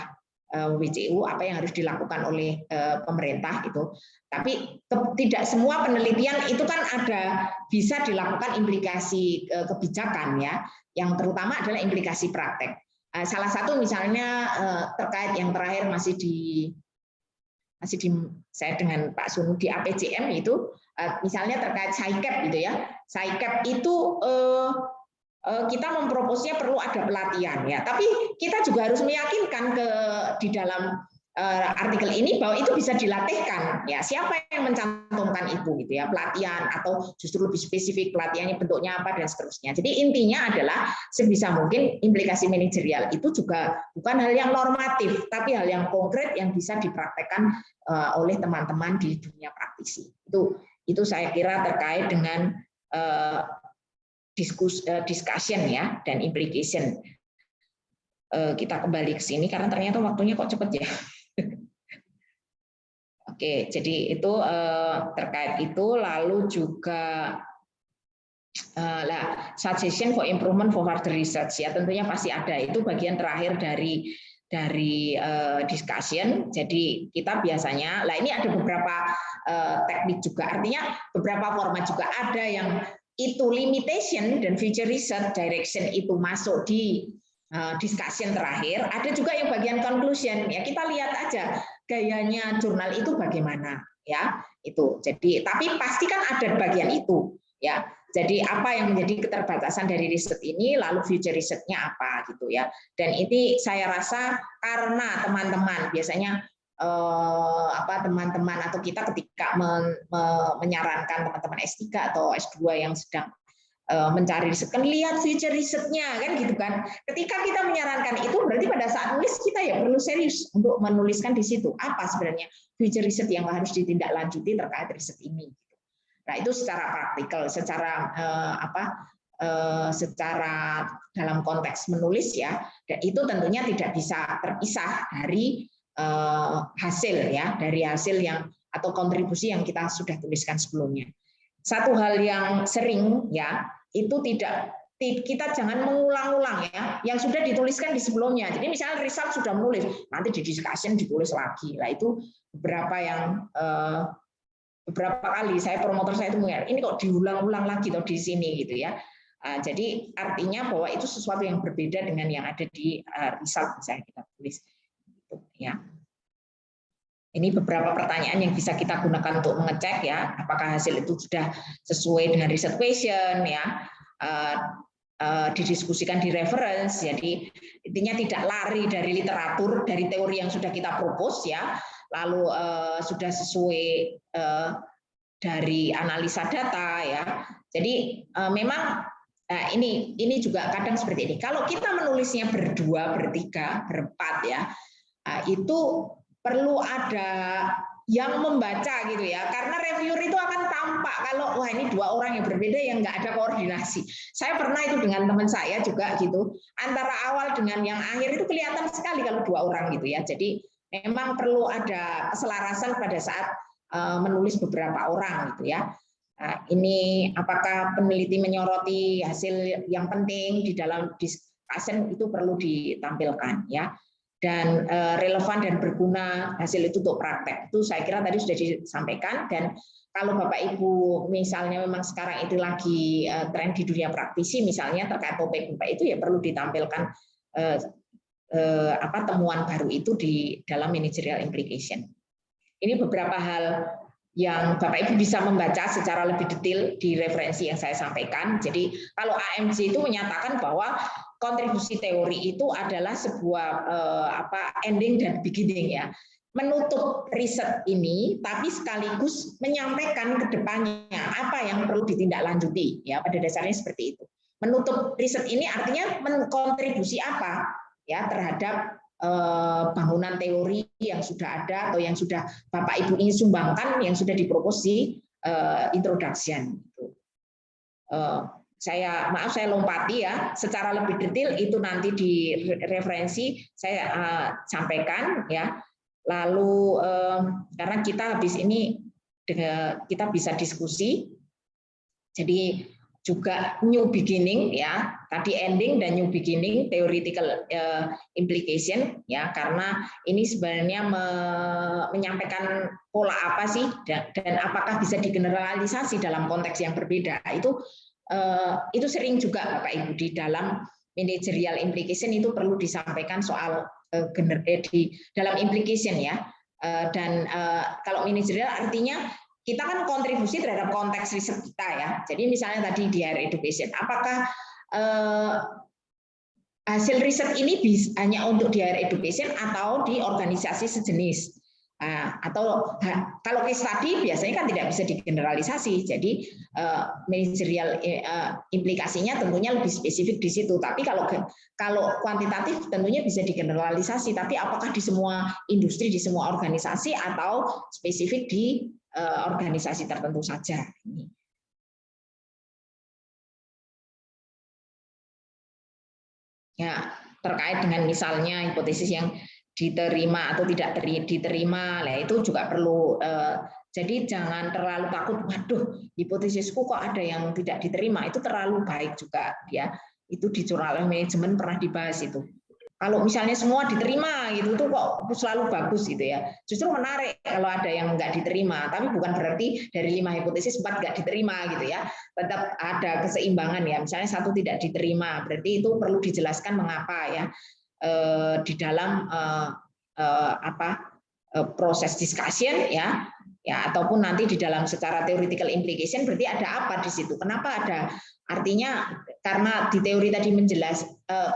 WCU, apa yang harus dilakukan oleh pemerintah itu. Tapi tidak semua penelitian itu kan ada bisa dilakukan implikasi kebijakan ya, yang terutama adalah implikasi praktek. Salah satu misalnya terkait yang terakhir masih di saya dengan Pak Sunu di APJM itu misalnya terkait SciCap gitu ya. SciCap itu kita memproposnya perlu ada pelatihan ya, tapi kita juga harus meyakinkan di dalam artikel ini bahwa itu bisa dilatihkan ya. Siapa yang mencantumkan itu gitu ya, pelatihan atau justru lebih spesifik pelatihannya bentuknya apa dan seterusnya. Jadi intinya adalah sebisa mungkin implikasi manajerial itu juga bukan hal yang normatif, tapi hal yang konkret yang bisa dipraktekkan oleh teman-teman di dunia praktisi. Itu saya kira terkait dengan discussion ya dan implication. Kita kembali ke sini karena ternyata waktunya kok cepet ya. Oke, jadi itu terkait itu, lalu juga suggestion for improvement for further research ya, tentunya pasti ada, itu bagian terakhir dari discussion. Jadi kita biasanya, ini ada beberapa teknik juga, artinya beberapa format juga, ada yang itu limitation dan future research direction itu masuk di discussion terakhir, ada juga yang bagian conclusion ya, kita lihat aja gayanya jurnal itu bagaimana ya, itu. Jadi tapi pasti kan ada bagian itu ya. Jadi apa yang menjadi keterbatasan dari riset ini, lalu future risetnya apa gitu ya. Dan ini saya rasa karena teman-teman biasanya teman-teman atau kita ketika menyarankan teman-teman S3 atau S2 yang sedang mencari riset, kan lihat future risetnya kan gitu kan. Ketika kita menyarankan itu berarti pada saat nulis kita ya perlu serius untuk menuliskan di situ apa sebenarnya future riset yang harus ditindaklanjuti terkait riset ini. Nah itu secara praktikal, secara secara dalam konteks menulis ya, dan itu tentunya tidak bisa terpisah dari hasil ya, dari hasil yang atau kontribusi yang kita sudah tuliskan sebelumnya. Satu hal yang sering ya, itu kita jangan mengulang-ulang ya yang sudah dituliskan di sebelumnya. Jadi misalnya result sudah menulis, nanti di discussion ditulis lagi. Lah itu beberapa kali saya promotor saya itu mengingat, ini kok diulang-ulang lagi di sini gitu ya. Jadi artinya bahwa itu sesuatu yang berbeda dengan yang ada di result misalnya kita tulis gitu ya. Ini beberapa pertanyaan yang bisa kita gunakan untuk mengecek ya, apakah hasil itu sudah sesuai dengan research question ya, didiskusikan di reference. Jadi intinya tidak lari dari literatur, dari teori yang sudah kita propose ya, lalu sudah sesuai dari analisa data ya. Jadi memang ini juga kadang seperti ini. Kalau kita menulisnya berdua, bertiga, berempat ya, itu perlu ada yang membaca gitu ya, karena reviewer itu akan tampak kalau wah ini dua orang yang berbeda yang nggak ada koordinasi. Saya pernah itu dengan teman saya juga gitu, antara awal dengan yang akhir itu kelihatan sekali kalau dua orang gitu ya. Jadi memang perlu ada keselarasan pada saat menulis beberapa orang gitu ya. Ini apakah peneliti menyoroti hasil yang penting di dalam discussion itu perlu ditampilkan ya. Dan relevan dan berguna hasil itu untuk praktek. Itu saya kira tadi sudah disampaikan, dan kalau Bapak Ibu misalnya memang sekarang itu lagi tren di dunia praktisi misalnya terkait topik Bapak itu ya perlu ditampilkan temuan baru itu di dalam managerial implication. Ini beberapa hal yang Bapak Ibu bisa membaca secara lebih detail di referensi yang saya sampaikan. Jadi kalau AMC itu menyatakan bahwa kontribusi teori itu adalah sebuah ending dan beginning ya, menutup riset ini tapi sekaligus menyampaikan ke depannya apa yang perlu ditindaklanjuti ya, pada dasarnya seperti itu. Menutup riset ini artinya mengkontribusi apa ya terhadap bangunan teori yang sudah ada atau yang sudah Bapak Ibu ingin sumbangkan yang sudah diproposi introduction. maaf saya lompati ya, secara lebih detail itu nanti di referensi saya sampaikan ya. Lalu karena kita habis ini kita bisa diskusi, jadi juga new beginning ya, tadi ending dan new beginning, theoretical implication ya, karena ini sebenarnya menyampaikan pola apa sih dan apakah bisa digeneralisasi dalam konteks yang berbeda. Itu sering juga Bapak Ibu di dalam managerial implication itu perlu disampaikan soal di dalam implication ya. Dan kalau managerial artinya kita kan kontribusi terhadap konteks riset kita ya. Jadi misalnya tadi di higher education, apakah hasil riset ini hanya untuk di higher education atau di organisasi sejenis? Atau kalau case study biasanya kan tidak bisa digeneralisasi. Jadi managerial implikasinya tentunya lebih spesifik di situ. Tapi kalau kuantitatif tentunya bisa digeneralisasi. Tapi apakah di semua industri, di semua organisasi atau spesifik di organisasi tertentu saja. Ya, terkait dengan misalnya hipotesis yang diterima atau tidak diterima, lah itu juga perlu. Jadi jangan terlalu takut, waduh, hipotesisku kok ada yang tidak diterima, itu terlalu baik juga ya. Itu di jurnal manajemen pernah dibahas itu. Kalau misalnya semua diterima gitu tuh kok selalu bagus gitu ya. Justru menarik kalau ada yang nggak diterima, tapi bukan berarti dari 5 hipotesis 4 nggak diterima gitu ya. Tetap ada keseimbangan ya. Misalnya 1 tidak diterima, berarti itu perlu dijelaskan mengapa ya. Di dalam proses discussion ya ataupun nanti di dalam secara theoretical implication berarti ada apa di situ, kenapa ada, artinya karena di teori tadi menjelas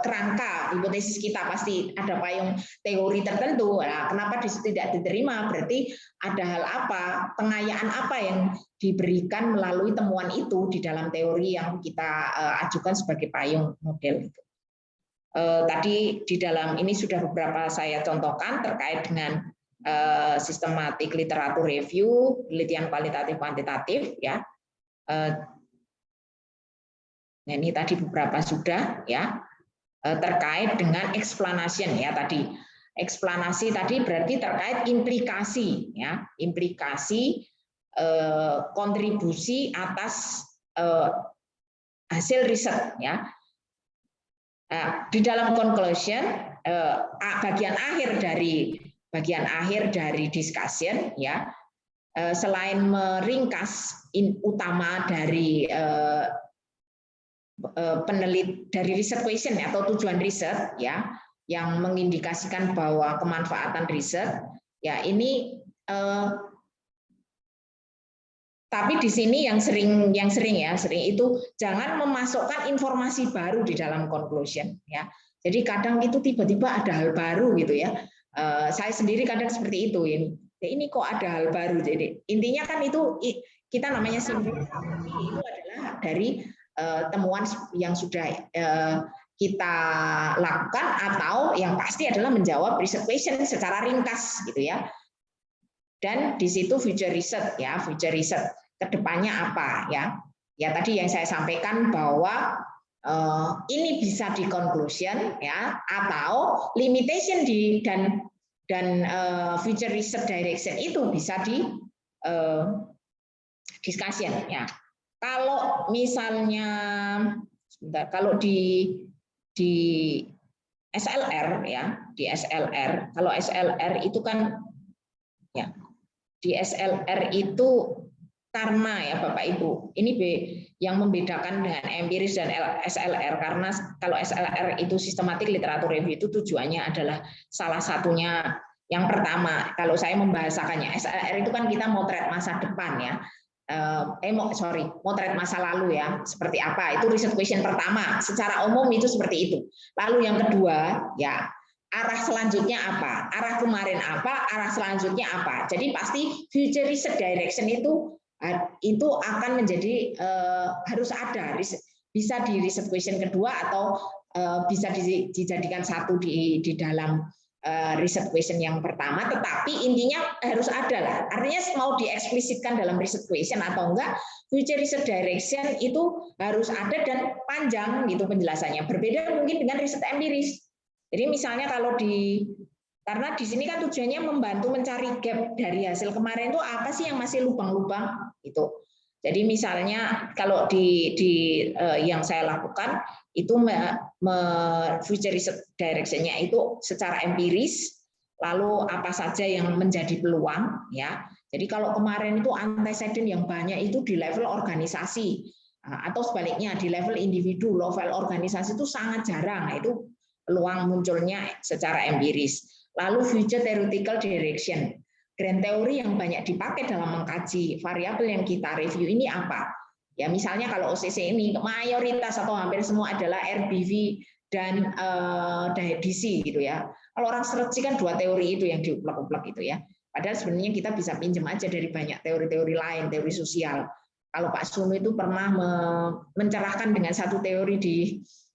kerangka hipotesis kita pasti ada payung teori tertentu. Nah, kenapa di situ tidak diterima, berarti ada hal apa, pengayaan apa yang diberikan melalui temuan itu di dalam teori yang kita ajukan sebagai payung model itu. Tadi di dalam ini sudah beberapa saya contohkan terkait dengan sistematik literatur review, penelitian kualitatif kuantitatif ya. Nah, ini tadi beberapa sudah ya, terkait dengan explanation ya tadi. Eksplanasi tadi berarti terkait implikasi ya, implikasi kontribusi atas hasil riset ya. Nah, di dalam conclusion bagian akhir dari discussion ya, selain meringkas utama dari dari research question atau tujuan riset ya, yang mengindikasikan bahwa kemanfaatan riset ya ini. Tapi di sini yang sering itu jangan memasukkan informasi baru di dalam conclusion ya. Jadi kadang itu tiba-tiba ada hal baru gitu ya. Saya sendiri kadang seperti itu ini. Ini kok ada hal baru. Jadi intinya kan itu kita namanya singularity itu adalah dari temuan yang sudah kita lakukan atau yang pasti adalah menjawab research question secara ringkas gitu ya. Dan di situ future research ya, future research kedepannya apa ya? Ya tadi yang saya sampaikan bahwa ini bisa di conclusion ya, atau limitation dan future research direction itu bisa di discussion ya. Kalau misalnya sebentar, kalau di SLR ya, di SLR, kalau SLR itu kan ya, di SLR itu karena ya Bapak Ibu, ini yang membedakan dengan empiris dan SLR, karena kalau SLR itu systematic literature review itu tujuannya adalah salah satunya yang pertama, kalau saya membahasakannya SLR itu kan kita motret masa depan ya, motret masa lalu ya, seperti apa, itu research question pertama, secara umum itu seperti itu. Lalu yang kedua ya, arah selanjutnya apa? Arah kemarin apa? Arah selanjutnya apa? Jadi pasti future research direction itu akan menjadi harus ada, bisa di research question kedua atau bisa dijadikan satu di dalam riset question yang pertama, tetapi intinya harus ada lah. Artinya mau dieksplisitkan dalam riset question atau enggak, future research direction itu harus ada dan panjang gitu penjelasannya. Berbeda mungkin dengan riset empiris. Jadi misalnya kalau karena di sini kan tujuannya membantu mencari gap dari hasil kemarin itu apa sih yang masih lubang-lubang itu. Jadi misalnya kalau yang saya lakukan itu future research direction-nya itu secara empiris, lalu apa saja yang menjadi peluang ya. Jadi kalau kemarin itu antecedent yang banyak itu di level organisasi atau sebaliknya di level individu, level organisasi itu sangat jarang. Nah, itu peluang munculnya secara empiris. Lalu future theoretical direction. Grand teori yang banyak dipakai dalam mengkaji variabel yang kita review ini apa? Ya misalnya kalau OCC ini mayoritas atau hampir semua adalah RBV dan DC gitu ya. Kalau orang search kan dua teori itu yang diuplek-uplek gitu ya. Padahal sebenarnya kita bisa pinjam aja dari banyak teori-teori lain, teori sosial. Kalau Pak Sunu itu pernah mencerahkan dengan satu teori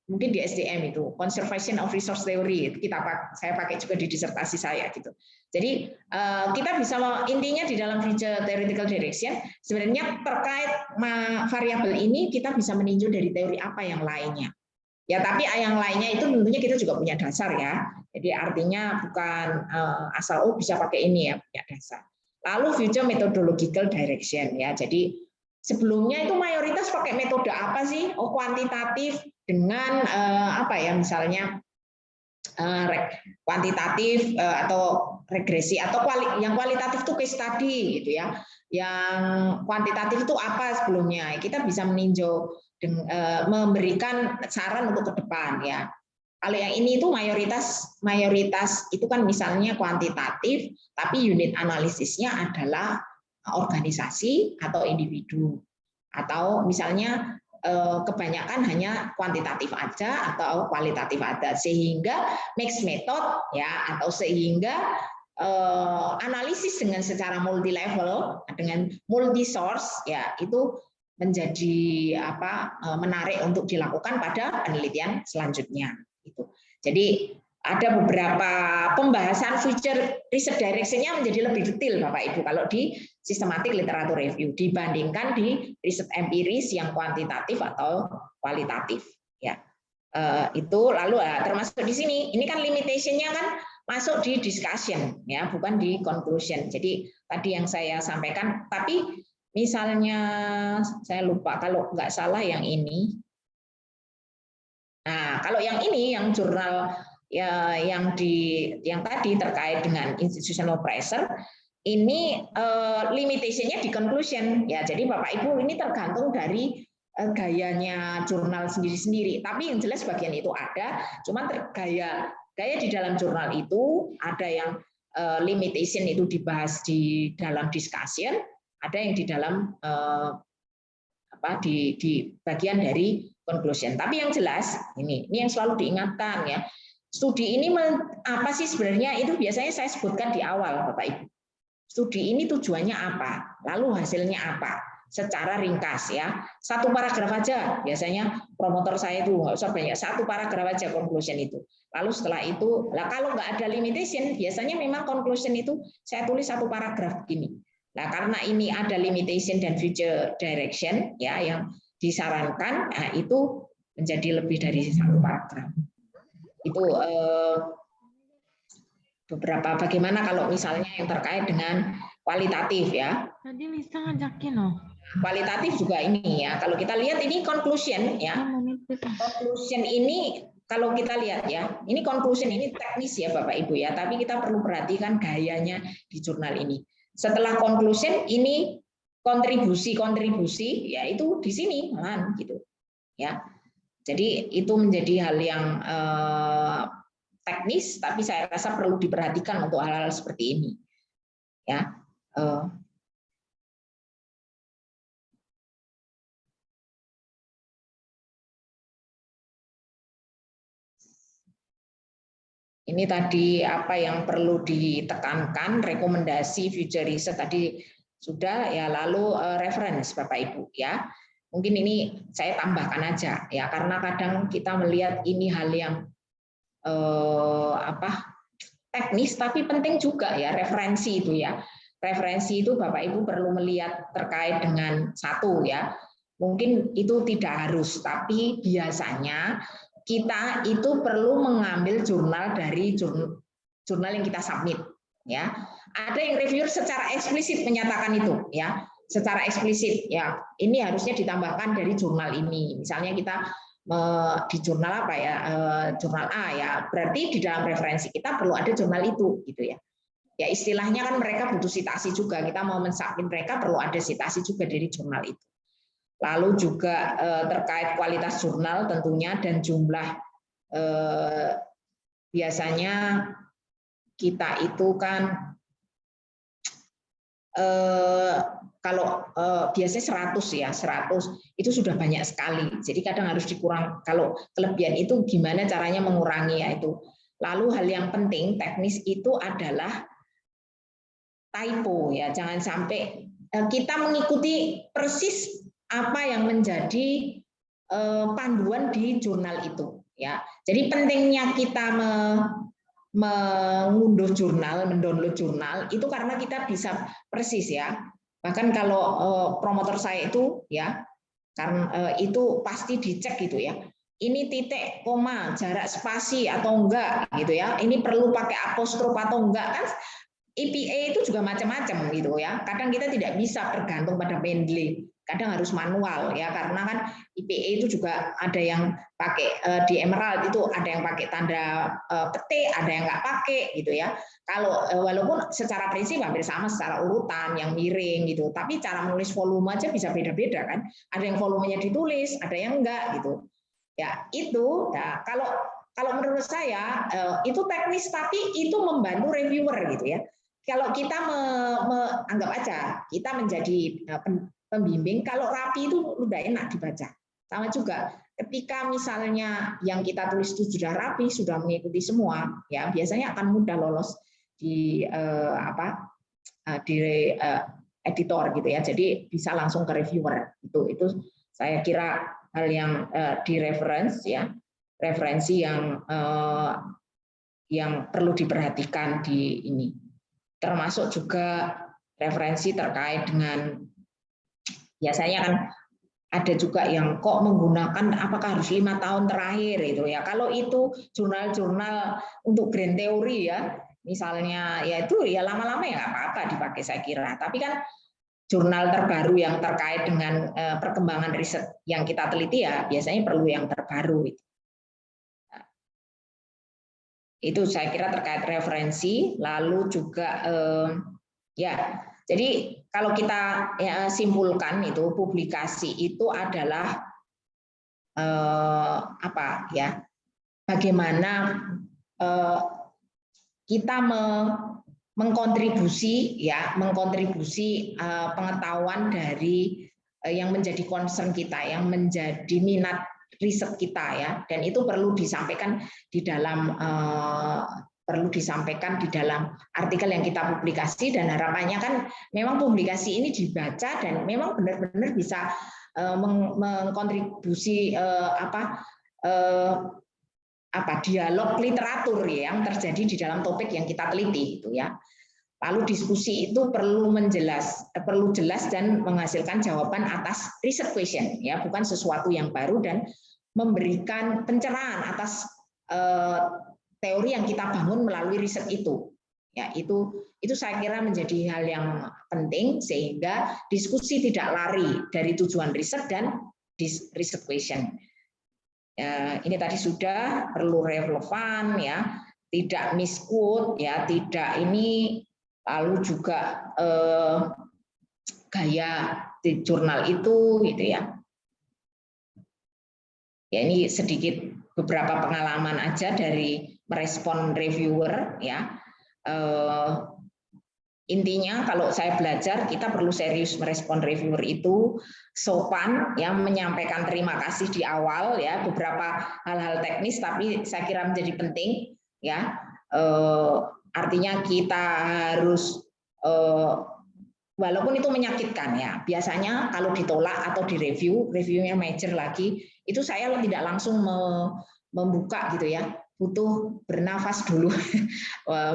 mungkin di SDM itu conservation of resource theory, saya pakai juga di disertasi saya gitu. Jadi kita bisa intinya di dalam future theoretical direction sebenarnya terkait variabel ini kita bisa meninjau dari teori apa yang lainnya. Ya tapi yang lainnya itu tentunya kita juga punya dasar ya. Jadi artinya bukan asal bisa pakai ini ya, punya dasar. Lalu future methodological direction ya. Jadi sebelumnya itu mayoritas pakai metode apa sih? Oh kuantitatif dengan apa ya misalnya kuantitatif atau regresi atau yang kualitatif itu case study gitu ya. Yang kuantitatif itu apa sebelumnya? Kita bisa meninjau memberikan saran untuk ke depan ya. Kalau yang ini itu mayoritas itu kan misalnya kuantitatif, tapi unit analisisnya adalah organisasi atau individu. Atau misalnya kebanyakan hanya kuantitatif aja atau kualitatif aja, sehingga mixed method ya atau sehingga analisis dengan secara multi level dengan multi source ya itu menjadi menarik untuk dilakukan pada penelitian selanjutnya itu. Jadi ada beberapa pembahasan future research direction-nya menjadi lebih detail Bapak Ibu kalau di systematic literature review dibandingkan di riset empiris yang kuantitatif atau kualitatif ya. Itu lalu termasuk di sini ini kan limitation-nya kan masuk di discussion ya bukan di conclusion. Jadi tadi yang saya sampaikan tapi misalnya saya lupa kalau nggak salah yang ini. Nah, kalau yang ini yang jurnal ya yang tadi terkait dengan institutional pressure ini limitation-nya di conclusion ya. Jadi Bapak Ibu ini tergantung dari gayanya jurnal sendiri-sendiri. Tapi yang jelas bagian itu ada, cuman gaya di dalam jurnal itu ada yang limitation itu dibahas di dalam discussion, ada yang di dalam di bagian dari conclusion. Tapi yang jelas ini yang selalu diingatkan ya. Studi ini apa sih sebenarnya itu biasanya saya sebutkan di awal Bapak Ibu. Studi ini tujuannya apa? Lalu hasilnya apa? Secara ringkas ya. Satu paragraf aja biasanya promotor saya itu nggak usah banyak, satu paragraf aja conclusion itu. Lalu setelah itu, kalau nggak ada limitation, biasanya memang conclusion itu saya tulis satu paragraf begini. Nah, karena ini ada limitation dan future direction ya yang disarankan, nah, itu menjadi lebih dari satu paragraf. Itu beberapa bagaimana kalau misalnya yang terkait dengan kualitatif ya. Tadi Lisa ngajakin loh. Kualitatif juga ini ya. Kalau kita lihat ini conclusion ya. Conclusion ini kalau kita lihat ya, ini conclusion ini teknis ya Bapak Ibu ya, tapi kita perlu perhatikan gayanya di jurnal ini. Setelah conclusion ini kontribusi ya itu di sini gitu ya. Jadi itu menjadi hal yang teknis, tapi saya rasa perlu diperhatikan untuk hal-hal seperti ini. Ya, ini tadi apa yang perlu ditekankan, rekomendasi future research tadi sudah ya, lalu reference Bapak Ibu ya. Mungkin ini saya tambahkan aja ya, karena kadang kita melihat ini hal yang teknis tapi penting juga ya referensi itu ya. Referensi itu Bapak Ibu perlu melihat terkait dengan satu ya. Mungkin itu tidak harus, tapi biasanya kita itu perlu mengambil jurnal dari jurnal yang kita submit ya. Ada yang reviewer secara eksplisit menyatakan itu ya, secara eksplisit ya. Ini harusnya ditambahkan dari jurnal ini. Misalnya kita di jurnal apa ya, jurnal A ya, berarti di dalam referensi kita perlu ada jurnal itu gitu ya. Ya istilahnya kan mereka butuh sitasi juga, kita mau mensubmit mereka perlu ada sitasi juga dari jurnal itu. Lalu juga terkait kualitas jurnal tentunya dan jumlah, biasanya kita itu kan kalau biasanya 100 ya, 100 itu sudah banyak sekali. Jadi kadang harus dikurang, kalau kelebihan itu gimana caranya mengurangi ya itu. Lalu hal yang penting teknis itu adalah typo ya, jangan sampai kita mengikuti persis apa yang menjadi panduan di jurnal itu ya. Jadi pentingnya kita mengunduh jurnal, mendownload jurnal itu karena kita bisa persis ya. Bahkan kalau promotor saya itu ya, karena itu pasti dicek gitu ya. Ini titik, koma, jarak spasi atau enggak gitu ya. Ini perlu pakai apostrof atau enggak kan? EPA itu juga macam-macam gitu ya. Kadang kita tidak bisa bergantung pada Mendeley, kadang harus manual ya, karena kan EPA itu juga ada yang pakai di Emerald itu ada yang pakai tanda petik, ada yang nggak pakai gitu ya. Kalau walaupun secara prinsip hampir sama secara urutan yang miring gitu, tapi cara menulis volume aja bisa beda-beda kan. Ada yang volumenya ditulis, ada yang enggak gitu. Ya itu. Nah, kalau menurut saya itu teknis tapi itu membantu reviewer gitu ya. Kalau kita anggap aja kita menjadi pembimbing, kalau rapi itu udah enak dibaca. Sama juga ketika misalnya yang kita tulis itu sudah rapi, sudah mengikuti semua, ya biasanya akan mudah lolos di di editor gitu ya. Jadi bisa langsung ke reviewer. Itu saya kira hal yang di reference ya, referensi yang perlu diperhatikan di ini. Termasuk juga referensi terkait dengan biasanya kan ada juga yang kok menggunakan apakah harus 5 tahun terakhir itu ya. Kalau itu jurnal-jurnal untuk grand teori ya, misalnya ya itu ya lama-lama ya nggak apa-apa dipakai saya kira. Tapi kan jurnal terbaru yang terkait dengan perkembangan riset yang kita teliti ya biasanya perlu yang terbaru itu. Itu saya kira terkait referensi, lalu juga ya. Jadi kalau kita ya, simpulkan itu publikasi itu adalah apa ya? Bagaimana kita mengkontribusi ya, mengkontribusi pengetahuan dari yang menjadi concern kita, yang menjadi minat riset kita ya, dan itu perlu disampaikan di dalam artikel yang kita publikasi, dan harapannya kan memang publikasi ini dibaca dan memang benar-benar bisa mengkontribusi dialog literatur yang terjadi di dalam topik yang kita teliti itu ya. Lalu diskusi itu perlu jelas dan menghasilkan jawaban atas riset question ya, bukan sesuatu yang baru, dan memberikan pencerahan atas teori yang kita bangun melalui riset itu. Ya, itu saya kira menjadi hal yang penting sehingga diskusi tidak lari dari tujuan riset dan riset question. Ya, ini tadi sudah perlu relevan ya, tidak misquote ya, tidak ini, lalu juga gaya di jurnal itu gitu ya. Ya ini sedikit beberapa pengalaman aja dari merespon reviewer ya. Intinya kalau saya belajar kita perlu serius merespon reviewer itu, sopan ya, menyampaikan terima kasih di awal ya, beberapa hal-hal teknis tapi saya kira menjadi penting ya. Artinya kita harus walaupun itu menyakitkan ya, biasanya kalau ditolak atau reviewnya major lagi, itu saya tidak langsung membuka gitu ya, butuh bernafas dulu,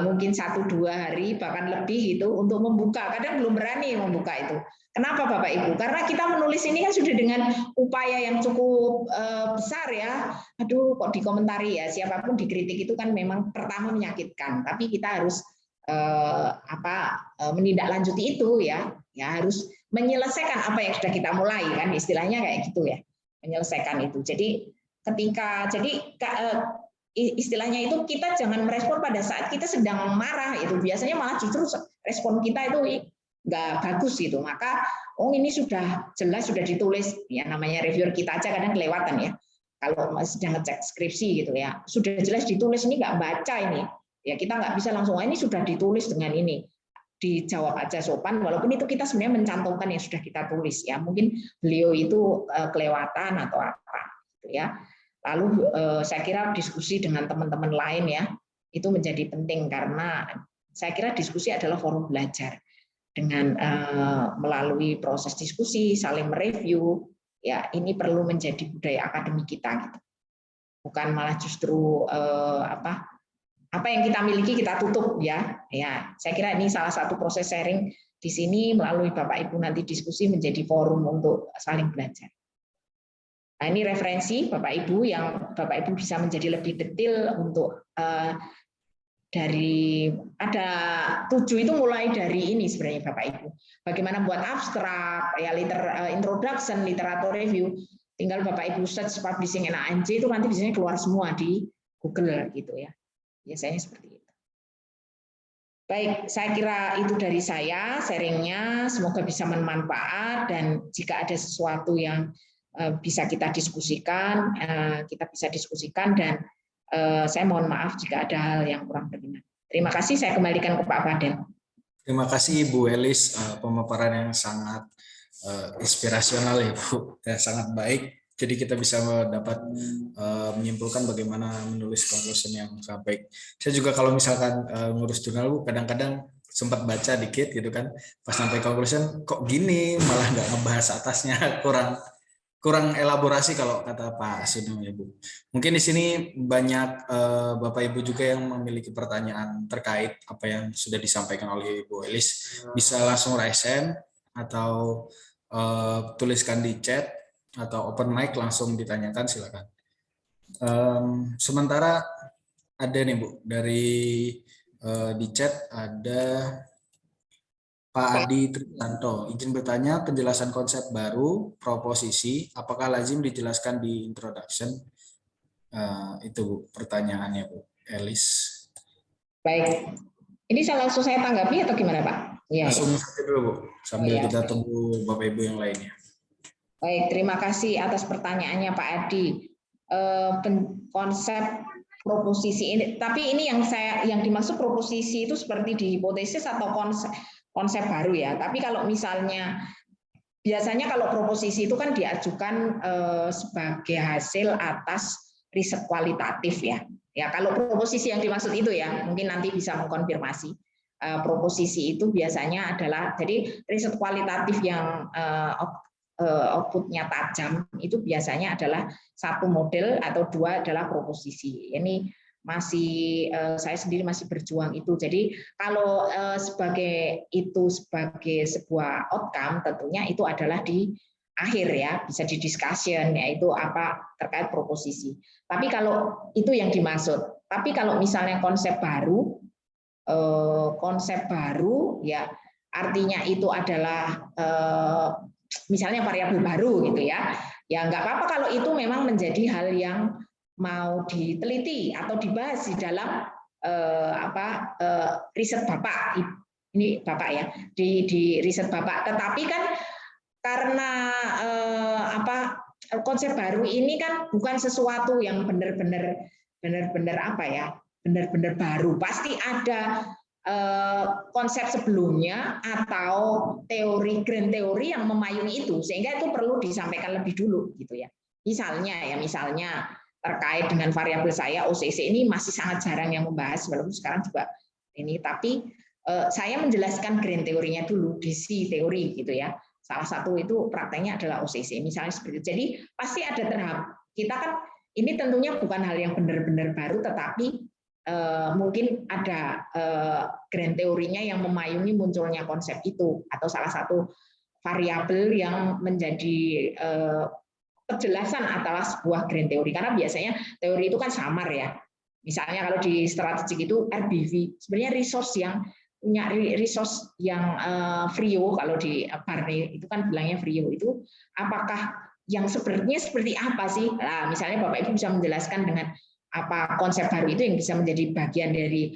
mungkin 1-2 hari bahkan lebih gitu untuk membuka. Kadang belum berani membuka itu. Kenapa Bapak Ibu? Karena kita menulis ini kan sudah dengan upaya yang cukup besar ya. Aduh, kok dikomentari ya. Siapapun dikritik itu kan memang pertama menyakitkan. Tapi kita harus menindaklanjuti itu ya. Ya harus menyelesaikan apa yang sudah kita mulai kan. Istilahnya kayak gitu ya. Menyelesaikan itu. Jadi istilahnya itu kita jangan merespon pada saat kita sedang marah itu, biasanya malah justru respon kita itu nggak bagus gitu. Maka ini sudah jelas sudah ditulis ya, namanya reviewer kita aja kadang kelewatan ya kalau sedang ngecek skripsi gitu ya, sudah jelas ditulis, ini nggak baca ini ya, kita nggak bisa langsung ini sudah ditulis dengan ini, dijawab aja sopan walaupun itu kita sebenarnya mencantumkan yang sudah kita tulis ya, mungkin beliau itu kelewatan atau apa gitu ya. Lalu saya kira diskusi dengan teman-teman lain ya itu menjadi penting, karena saya kira diskusi adalah forum belajar. Dengan melalui proses diskusi, saling mereview, ya ini perlu menjadi budaya akademik kita gitu. Bukan malah justru apa yang kita miliki kita tutup ya. Ya, saya kira ini salah satu proses sharing di sini melalui Bapak Ibu nanti diskusi menjadi forum untuk saling belajar. Nah, ini referensi Bapak Ibu yang Bapak Ibu bisa menjadi lebih detail untuk dari ada 7 itu mulai dari ini sebenarnya Bapak Ibu. Bagaimana buat abstrak, ya introduction, literatur review, tinggal Bapak Ibu search publishing NANJ itu nanti biasanya keluar semua di Google gitu ya. Biasanya seperti itu. Baik, saya kira itu dari saya sharingnya, semoga bisa bermanfaat, dan jika ada sesuatu yang bisa kita diskusikan, dan saya mohon maaf jika ada hal yang kurang berkenan. Terima kasih, saya kembalikan ke Pak Fadel. Terima kasih Bu Elis, pemaparan yang sangat inspirasional ya Bu, dan sangat baik. Jadi kita bisa dapat menyimpulkan bagaimana menulis conclusion yang sangat baik. Saya juga kalau misalkan ngurus jurnal Bu, kadang-kadang sempat baca dikit gitu kan, pas sampai conclusion kok gini, malah nggak ngebahas atasnya, kurang elaborasi kalau kata Pak Sudung ya Bu. Mungkin di sini banyak Bapak Ibu juga yang memiliki pertanyaan terkait apa yang sudah disampaikan oleh Bu Elis. Bisa langsung raise hand atau tuliskan di chat atau open mic langsung ditanyakan, silakan. Sementara ada nih Bu dari di chat ada Pak Adi Trianto, izin bertanya, penjelasan konsep baru, proposisi, apakah lazim dijelaskan di introduction? Itu Bu, pertanyaannya Bu Elis. Baik, ini langsung saya tanggapi atau gimana Pak? Ya, langsung saja dulu Bu, sambil kita tunggu Bapak Ibu yang lainnya. Baik, terima kasih atas pertanyaannya Pak Adi. Konsep proposisi ini, tapi ini yang dimaksud proposisi itu seperti di hipotesis atau konsep baru ya. Tapi kalau misalnya biasanya kalau proposisi itu kan diajukan sebagai hasil atas riset kualitatif ya. Ya kalau proposisi yang dimaksud itu ya, mungkin nanti bisa mengkonfirmasi. Proposisi itu biasanya adalah jadi riset kualitatif yang outputnya tajam itu biasanya adalah 1 model atau 2 adalah proposisi. Ini masih saya sendiri masih berjuang itu. Jadi kalau sebagai sebuah outcome tentunya itu adalah di akhir ya, bisa di discussion yaitu apa terkait proposisi. Tapi kalau itu yang dimaksud. Tapi kalau misalnya konsep baru ya artinya itu adalah misalnya variabel baru gitu ya. Ya nggak apa-apa kalau itu memang menjadi hal yang mau diteliti atau dibahas di dalam riset Bapak. Ini Bapak ya, di riset Bapak. Tetapi kan karena konsep baru ini kan bukan sesuatu yang benar-benar baru. Pasti ada konsep sebelumnya atau teori grand teori yang memayungi itu, sehingga itu perlu disampaikan lebih dulu gitu ya. Misalnya terkait dengan variabel saya OCC ini masih sangat jarang yang membahas, walaupun sekarang juga ini, tapi saya menjelaskan grand teorinya dulu, DC teori gitu ya. Salah satu itu prakteknya adalah OCC misalnya seperti itu. Jadi pasti ada kita kan ini tentunya bukan hal yang benar-benar baru, tetapi mungkin ada grand teorinya yang memayungi munculnya konsep itu, atau salah satu variabel yang menjadi penjelasan atas sebuah grand teori. Karena biasanya teori itu kan samar ya. Misalnya kalau di strategik itu RBV, sebenarnya resource yang punya resource yang Frio, kalau di Barney itu kan bilangnya Frio, itu apakah yang sebenarnya seperti apa sih? Nah, misalnya Bapak Ibu bisa menjelaskan dengan apa konsep baru itu yang bisa menjadi bagian dari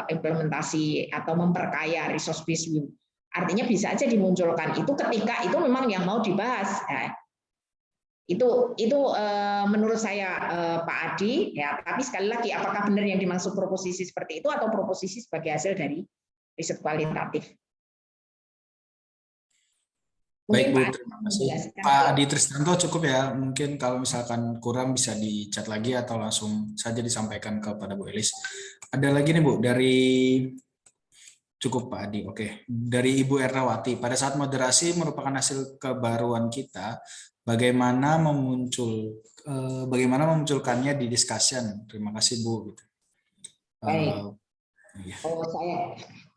implementasi atau memperkaya resource based view. Artinya bisa aja dimunculkan itu ketika itu memang yang mau dibahas. Nah, itu menurut saya Pak Adi ya. Tapi sekali lagi, apakah benar yang dimaksud proposisi seperti itu atau proposisi sebagai hasil dari riset kualitatif? Baik Bu, terima kasih. Pak Adi Tristanto cukup ya. Mungkin kalau misalkan kurang bisa di chat lagi atau langsung saja disampaikan kepada Bu Elis. Ada lagi nih Bu dari cukup Pak Adi. Oke, dari Ibu Ernawati. Pada saat moderasi merupakan hasil kebaruan kita. Bagaimana memunculkannya di discussion? Terima kasih Bu. Baik. Oh,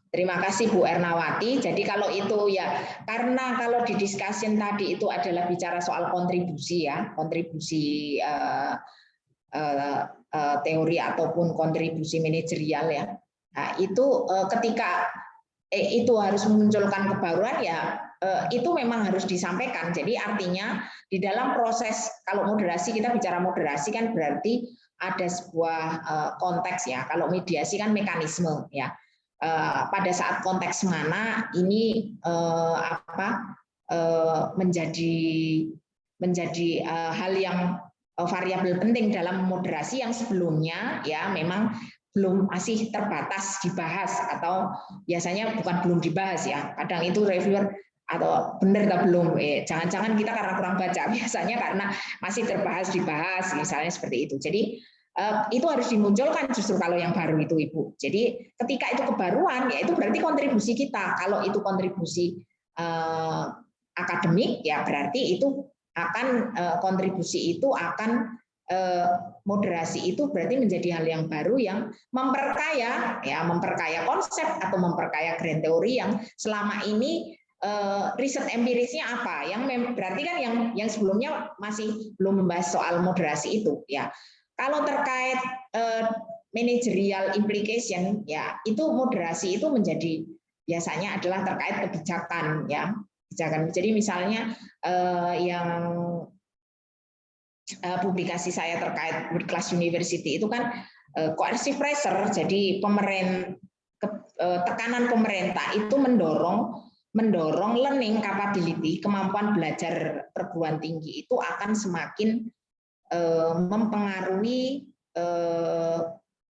terima kasih Bu Ernawati. Jadi kalau itu ya, karena kalau di discussion tadi itu adalah bicara soal kontribusi ya, kontribusi teori ataupun kontribusi manajerial ya. Nah, itu ketika itu harus memunculkan kebaruan ya, itu memang harus disampaikan. Jadi artinya di dalam proses, kalau moderasi, kita bicara moderasi kan berarti ada sebuah konteks ya. Kalau mediasi kan mekanisme ya. Pada saat konteks mana ini menjadi hal yang variabel penting dalam moderasi yang sebelumnya ya memang masih terbatas dibahas, atau biasanya bukan belum dibahas ya, kadang itu reviewer atau benar atau belum, jangan-jangan kita karena kurang baca, biasanya karena masih dibahas misalnya seperti itu. Jadi itu harus dimunculkan justru kalau yang baru itu Ibu. Jadi ketika itu kebaruan ya itu berarti kontribusi kita. Kalau itu kontribusi akademik ya berarti itu akan kontribusi itu akan moderasi itu berarti menjadi hal yang baru yang memperkaya konsep atau memperkaya grand teori yang selama ini riset empirisnya apa yang berarti kan yang sebelumnya masih belum membahas soal moderasi itu ya. Kalau terkait managerial implication ya itu moderasi itu menjadi biasanya adalah terkait kebijakan ya, kebijakan. Jadi misalnya yang publikasi saya terkait World Class University itu kan coercive pressure, jadi tekanan pemerintah itu mendorong learning capability, kemampuan belajar perguruan tinggi itu akan semakin mempengaruhi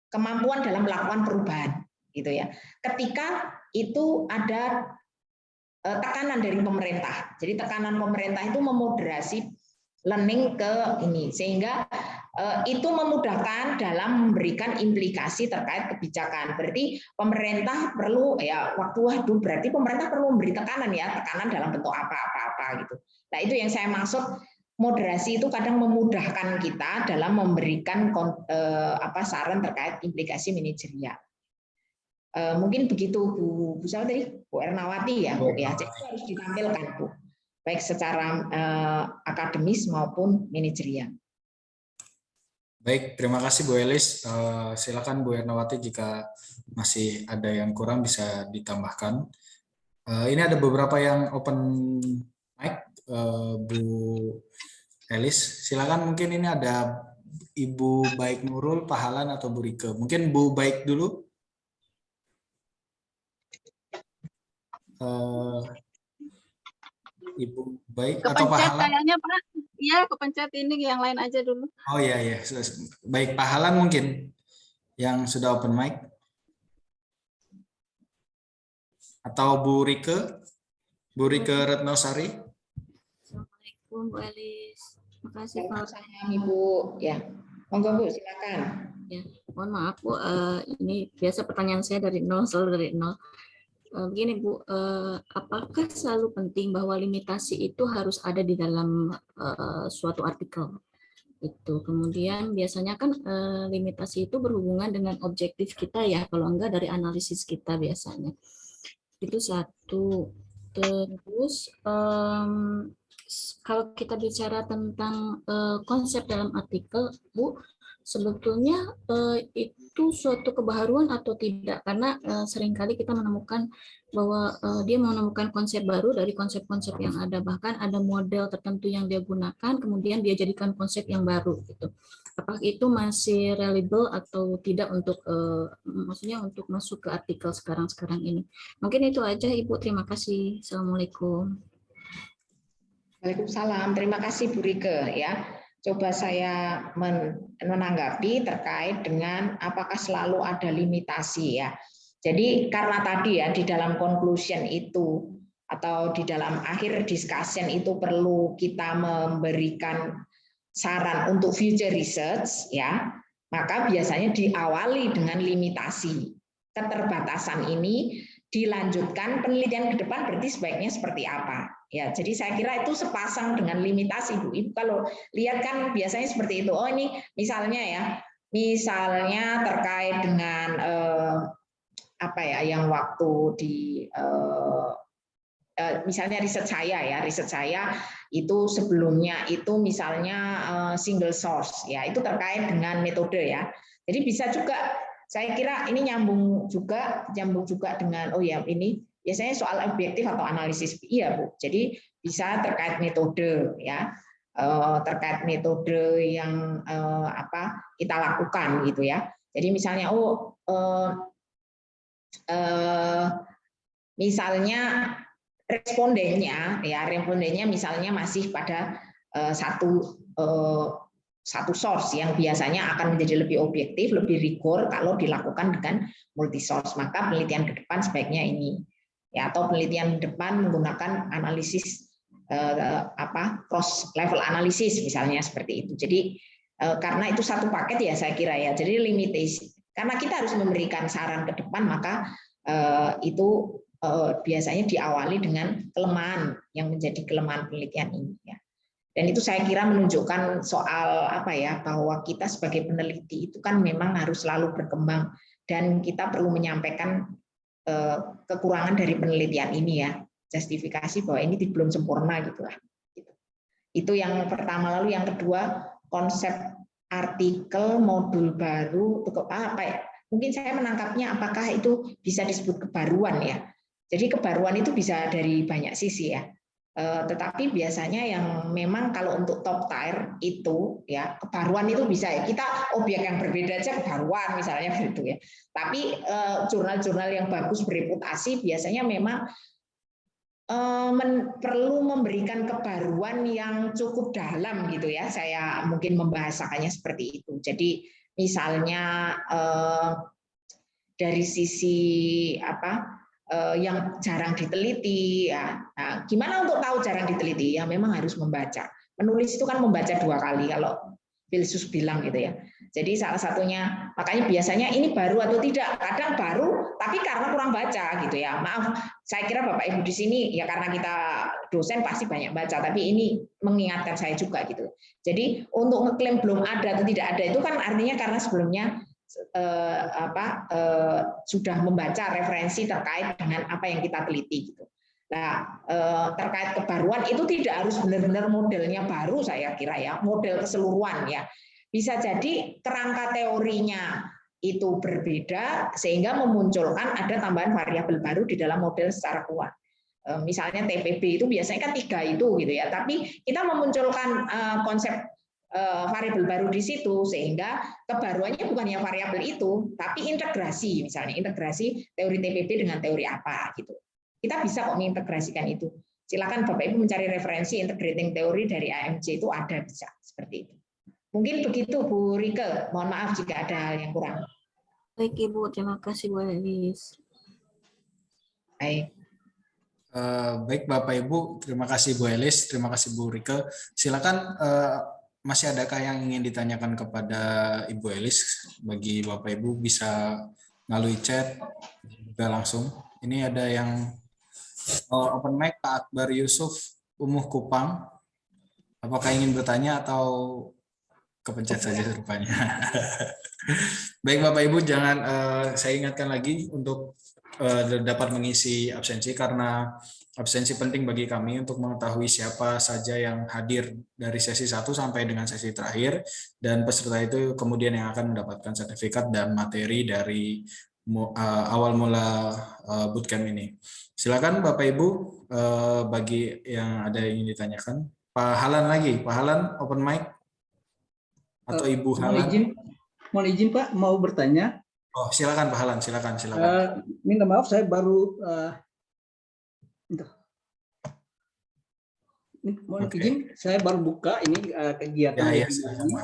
kemampuan dalam melakukan perubahan gitu ya. Ketika itu ada tekanan dari pemerintah, jadi tekanan pemerintah itu memoderasi learning ke ini, sehingga itu memudahkan dalam memberikan implikasi terkait kebijakan. Berarti pemerintah perlu berarti pemerintah perlu memberi tekanan dalam bentuk apa gitu. Nah itu yang saya maksud, moderasi itu kadang memudahkan kita dalam memberikan saran terkait implikasi manajerial. Mungkin begitu Bu siapa tadi? Bu Ernawati ya Bu ya. Jadi harus ditampilkan Bu, baik secara akademis maupun manajerial. Baik, terima kasih Bu Elis. Silakan Bu Ernawati jika masih ada yang kurang bisa ditambahkan. Ini ada beberapa yang open mic, Bu Elis. Silakan, mungkin ini ada Ibu Baik Nurul, Pahalan atau Bu Rike. Mungkin Bu Baik dulu. Ibu Baik atau Pahalan? Kayaknya Pak. Iya, kepencet ini yang lain aja dulu. Oh iya. Baik, Pahalan mungkin yang sudah open mic. Atau Bu Rike? Bu Rike Retnosari? Assalamualaikum Bu Elis. Terima kasih Pak. Ibu ya. Monggo Bu, silakan. Ya, mohon maaf Bu, ini biasa pertanyaan saya dari nol, selalu dari nol. Begini Bu, apakah selalu penting bahwa limitasi itu harus ada di dalam suatu artikel? Itu. Kemudian biasanya kan limitasi itu berhubungan dengan objektif kita ya, kalau enggak dari analisis kita biasanya. Itu satu. Terus kalau kita bicara tentang konsep dalam artikel, Bu, sebetulnya itu suatu kebaharuan atau tidak? Karena seringkali kita menemukan bahwa dia menemukan konsep baru dari konsep-konsep yang ada, bahkan ada model tertentu yang dia gunakan, kemudian dia jadikan konsep yang baru gitu. Apakah itu masih relevant atau tidak untuk maksudnya untuk masuk ke artikel sekarang ini? Mungkin itu aja Ibu, terima kasih. Assalamualaikum. Waalaikumsalam. Terima kasih Bu Rike ya. Coba saya menanggapi terkait dengan apakah selalu ada limitasi ya. Jadi karena tadi ya di dalam conclusion itu atau di dalam akhir discussion itu perlu kita memberikan saran untuk future research ya, maka biasanya diawali dengan limitasi. Keterbatasan ini dilanjutkan penelitian ke depan berarti sebaiknya seperti apa. Ya, jadi saya kira itu sepasang dengan limitasi, Bu. Ibu kalau lihat kan biasanya seperti itu. Oh, ini misalnya ya, misalnya terkait dengan apa ya yang waktu di misalnya riset saya itu sebelumnya itu misalnya single source ya, itu terkait dengan metode ya. Jadi bisa juga saya kira ini nyambung juga dengan oh ya ini biasanya soal objektif atau analisis. Iya, Bu. Jadi bisa terkait metode ya. Terkait metode yang apa kita lakukan gitu ya. Jadi misalnya misalnya respondennya misalnya masih pada satu source yang biasanya akan menjadi lebih objektif, lebih rigor kalau dilakukan dengan multi source. Maka penelitian ke depan sebaiknya ini ya, atau penelitian ke depan menggunakan analisis cross level analisis misalnya seperti itu. Jadi karena itu satu paket ya saya kira ya. Jadi limitasi karena kita harus memberikan saran ke depan maka itu biasanya diawali dengan kelemahan yang menjadi kelemahan penelitian ini ya. Dan itu saya kira menunjukkan soal apa ya, bahwa kita sebagai peneliti itu kan memang harus selalu berkembang dan kita perlu menyampaikan kekurangan dari penelitian ini ya, justifikasi bahwa ini belum sempurna gitu lah. Itu yang pertama. Lalu yang kedua, konsep artikel modul baru untuk apa ya? Mungkin saya menangkapnya apakah itu bisa disebut kebaruan ya. Jadi kebaruan itu bisa dari banyak sisi ya. Tetapi biasanya yang memang kalau untuk top tier itu ya kebaruan itu bisa ya kita objek yang berbeda aja kebaruan misalnya gitu ya. Tapi jurnal-jurnal yang bagus bereputasi biasanya memang perlu memberikan kebaruan yang cukup dalam gitu ya. Saya mungkin membahasakannya seperti itu. Jadi misalnya dari sisi apa? Yang jarang diteliti ya. Nah, gimana untuk tahu jarang diteliti? Ya memang harus membaca. Menulis itu kan membaca 2 kali kalau Bilsus bilang gitu ya. Jadi salah satunya makanya biasanya ini baru atau tidak. Kadang baru tapi karena kurang baca gitu ya. Maaf, saya kira Bapak Ibu di sini ya karena kita dosen pasti banyak baca, tapi ini mengingatkan saya juga gitu. Jadi untuk ngeklaim belum ada atau tidak ada itu kan artinya karena sebelumnya sudah membaca referensi terkait dengan apa yang kita teliti gitu. Nah, terkait kebaruan itu tidak harus benar-benar modelnya baru saya kira ya, model keseluruhan ya. Bisa jadi kerangka teorinya itu berbeda sehingga memunculkan ada tambahan variabel baru di dalam model secara kuat. Misalnya TPB itu biasanya kan 3 itu gitu ya, tapi kita memunculkan konsep variabel baru di situ sehingga kebaruannya bukannya variabel itu tapi integrasi, misalnya integrasi teori TPB dengan teori apa gitu. Kita bisa kok mengintegrasikan itu. Silakan Bapak Ibu mencari referensi integrating teori dari AMC itu ada, bisa seperti itu. Mungkin begitu Bu Rike, mohon maaf jika ada hal yang kurang. Baik Ibu, terima kasih Bu Elis. Baik. Baik Bapak Ibu, terima kasih Bu Elis, terima kasih Bu Rike. Silakan masih adakah yang ingin ditanyakan kepada Ibu Elis? Bagi Bapak Ibu bisa melalui chat juga langsung. Ini ada yang open mic, Pak Akbar Yusuf Umuh Kupang. Apakah ingin bertanya atau kepencet saja rupanya. Baik Bapak Ibu, jangan saya ingatkan lagi untuk dapat mengisi absensi karena absensi penting bagi kami untuk mengetahui siapa saja yang hadir dari sesi 1 sampai dengan sesi terakhir, dan peserta itu kemudian yang akan mendapatkan sertifikat dan materi dari awal mula bootcamp ini. Silakan Bapak Ibu, bagi yang ada yang ingin ditanyakan. Pak Halan lagi, Pak Halan open mic atau Ibu Halan. Mohon izin Pak, mau bertanya. Oh, silakan Pak Halan, silakan. Minta maaf, saya baru mohon izin, saya baru buka ini kegiatan Ya, ini.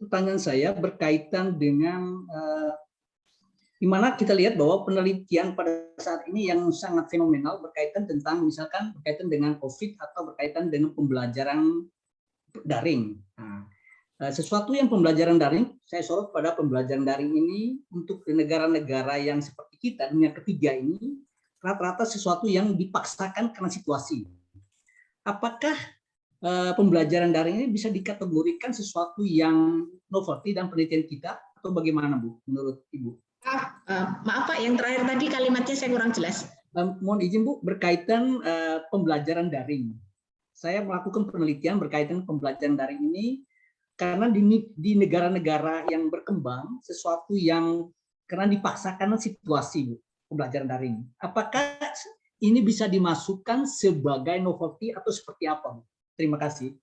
Pertanyaan saya berkaitan dengan di mana kita lihat bahwa penelitian pada saat ini yang sangat fenomenal berkaitan tentang misalkan berkaitan dengan COVID atau berkaitan dengan pembelajaran daring. Sesuatu yang pembelajaran daring, saya sorot pada pembelajaran daring ini untuk negara-negara yang seperti kita, dunia ketiga ini, rata-rata sesuatu yang dipaksakan karena situasi. Apakah pembelajaran daring ini bisa dikategorikan sesuatu yang novelty dan penelitian kita, atau bagaimana Bu, menurut Ibu? Maaf Pak, yang terakhir tadi kalimatnya saya kurang jelas. Mohon izin Bu, berkaitan pembelajaran daring. Saya melakukan penelitian berkaitan pembelajaran daring ini karena di negara-negara yang berkembang sesuatu yang karena dipaksakan situasi Bu, pembelajaran daring. Apakah ini bisa dimasukkan sebagai novelty atau seperti apa Bu? Terima kasih.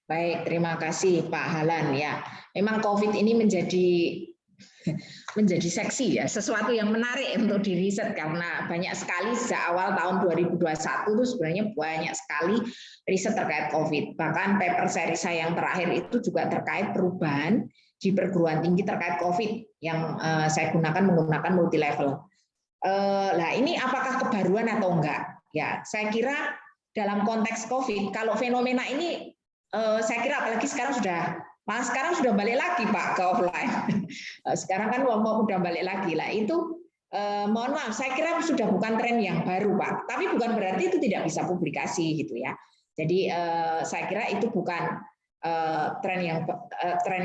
Baik, terima kasih Pak Halan ya. Memang COVID ini menjadi seksi ya, sesuatu yang menarik untuk diriset karena banyak sekali sejak awal tahun 2021 itu sebenarnya banyak sekali riset terkait COVID. Bahkan paper seri saya yang terakhir itu juga terkait perubahan di perguruan tinggi terkait COVID yang saya menggunakan multi level. Nah ini apakah kebaruan atau enggak? Ya, saya kira dalam konteks COVID, kalau fenomena ini saya kira apalagi sekarang sudah balik lagi Pak ke offline. Sekarang kan udah balik lagi lah. Itu mohon maaf, saya kira sudah bukan tren yang baru Pak. Tapi bukan berarti itu tidak bisa publikasi gitu ya. Jadi saya kira itu bukan tren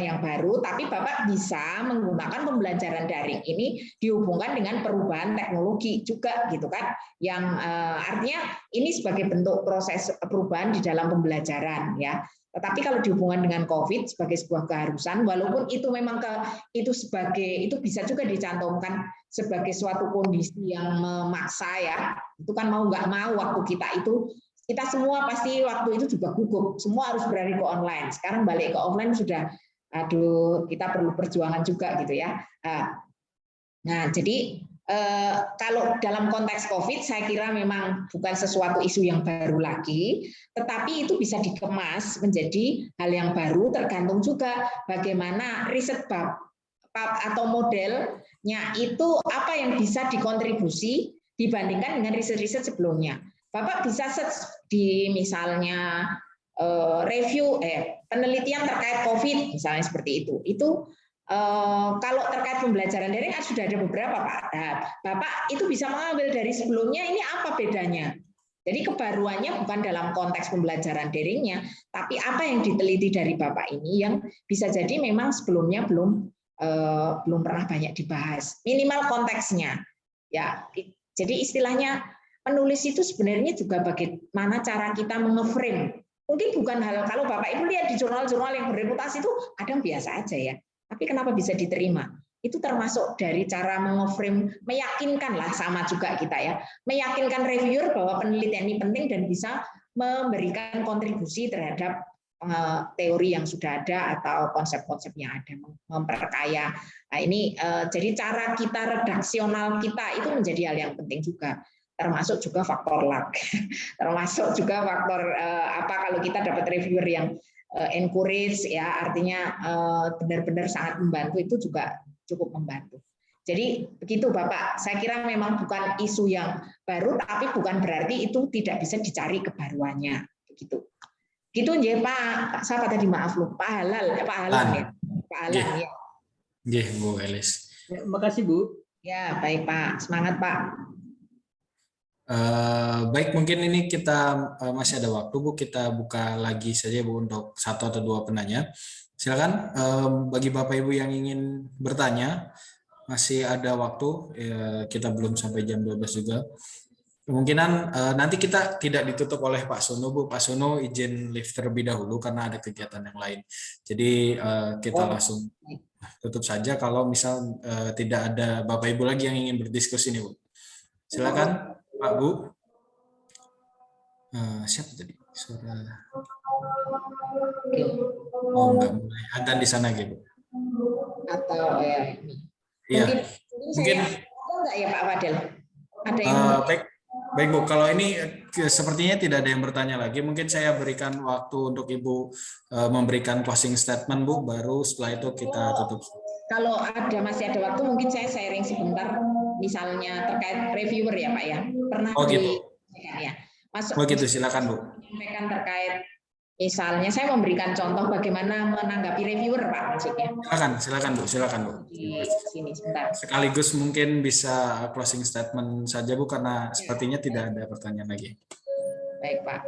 yang baru, tapi Bapak bisa menggunakan pembelajaran daring ini dihubungkan dengan perubahan teknologi juga gitu kan. Yang artinya ini sebagai bentuk proses perubahan di dalam pembelajaran ya. Tetapi kalau dihubungkan dengan COVID sebagai sebuah keharusan, walaupun itu memang itu bisa juga dicantumkan sebagai suatu kondisi yang memaksa ya. Itu kan mau nggak mau waktu kita semua pasti waktu itu juga gugup, semua harus beralih ke online. Sekarang balik ke offline sudah, kita perlu perjuangan juga gitu ya. Nah, jadi kalau dalam konteks COVID, saya kira memang bukan sesuatu isu yang baru lagi, tetapi itu bisa dikemas menjadi hal yang baru, tergantung juga bagaimana riset atau modelnya itu apa yang bisa dikontribusi dibandingkan dengan riset-riset sebelumnya. Bapak bisa search di misalnya review penelitian terkait COVID, misalnya seperti itu. Itu kalau terkait pembelajaran daring sudah ada beberapa Pak. Nah, Bapak itu bisa mengambil dari sebelumnya ini apa bedanya. Jadi kebaruannya bukan dalam konteks pembelajaran daringnya, tapi apa yang diteliti dari Bapak ini yang bisa jadi memang sebelumnya belum pernah banyak dibahas. Minimal konteksnya. Ya, jadi istilahnya penulis itu sebenarnya juga bagaimana cara kita menge-frame. Mungkin bukan hal kalau Bapak Ibu lihat di jurnal-jurnal yang berreputasi itu kadang biasa aja ya. Tapi kenapa bisa diterima? Itu termasuk dari cara menge-frame, meyakinkan lah sama juga kita ya, meyakinkan reviewer bahwa penelitian ini penting dan bisa memberikan kontribusi terhadap teori yang sudah ada atau konsep-konsep yang ada, memperkaya. Nah, ini jadi cara kita redaksional kita itu menjadi hal yang penting juga, termasuk juga faktor luck, termasuk juga faktor kalau kita dapat reviewer yang encourage ya, artinya benar-benar sangat membantu, itu juga cukup membantu. Jadi begitu Bapak, saya kira memang bukan isu yang baru, tapi bukan berarti itu tidak bisa dicari kebaruannya. Begitu. Gitu ya Pak. Siapa tadi maaf lu? Pak Halan ya. Pak Halan ya. Nggih, Bu Elis. Ya, makasih Bu. Ya baik Pak, semangat Pak. Baik, mungkin ini kita masih ada waktu Bu, kita buka lagi saja Bu untuk 1 atau 2 penanya. Silakan bagi Bapak Ibu yang ingin bertanya, masih ada waktu, kita belum sampai jam 12 juga. Kemungkinan nanti kita tidak ditutup oleh Pak Sono Bu. Pak Sono izin live terlebih dahulu karena ada kegiatan yang lain. Jadi kita langsung tutup saja kalau misal tidak ada Bapak Ibu lagi yang ingin berdiskusi nih Bu. Silakan Pak Bu. Siapa tadi? Suara. Oh, enggak mulai. Ada di sana gitu. Atau ya. Iya. Mungkin enggak ya Pak Fadil? Ada yang baik Bu, kalau ini sepertinya tidak ada yang bertanya lagi. Mungkin saya berikan waktu untuk Ibu memberikan closing statement Bu, baru setelah itu kita tutup. Kalau masih ada waktu, mungkin saya sharing sebentar, misalnya terkait reviewer ya Pak ya. Pernah gitu. Ya. Gitu, silakan Bu. Menyampaikan terkait, misalnya saya memberikan contoh bagaimana menanggapi reviewer Pak maksudnya. Silakan Bu, silakan Bu. Di sini sebentar. Sekaligus mungkin bisa closing statement saja Bu, karena sepertinya tidak ada pertanyaan lagi. Baik Pak.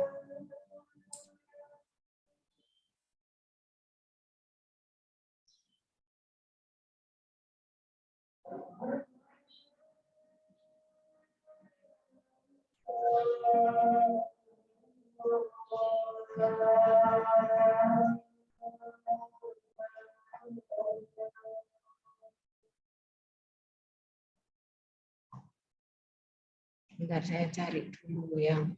Bentar saya cari dulu yang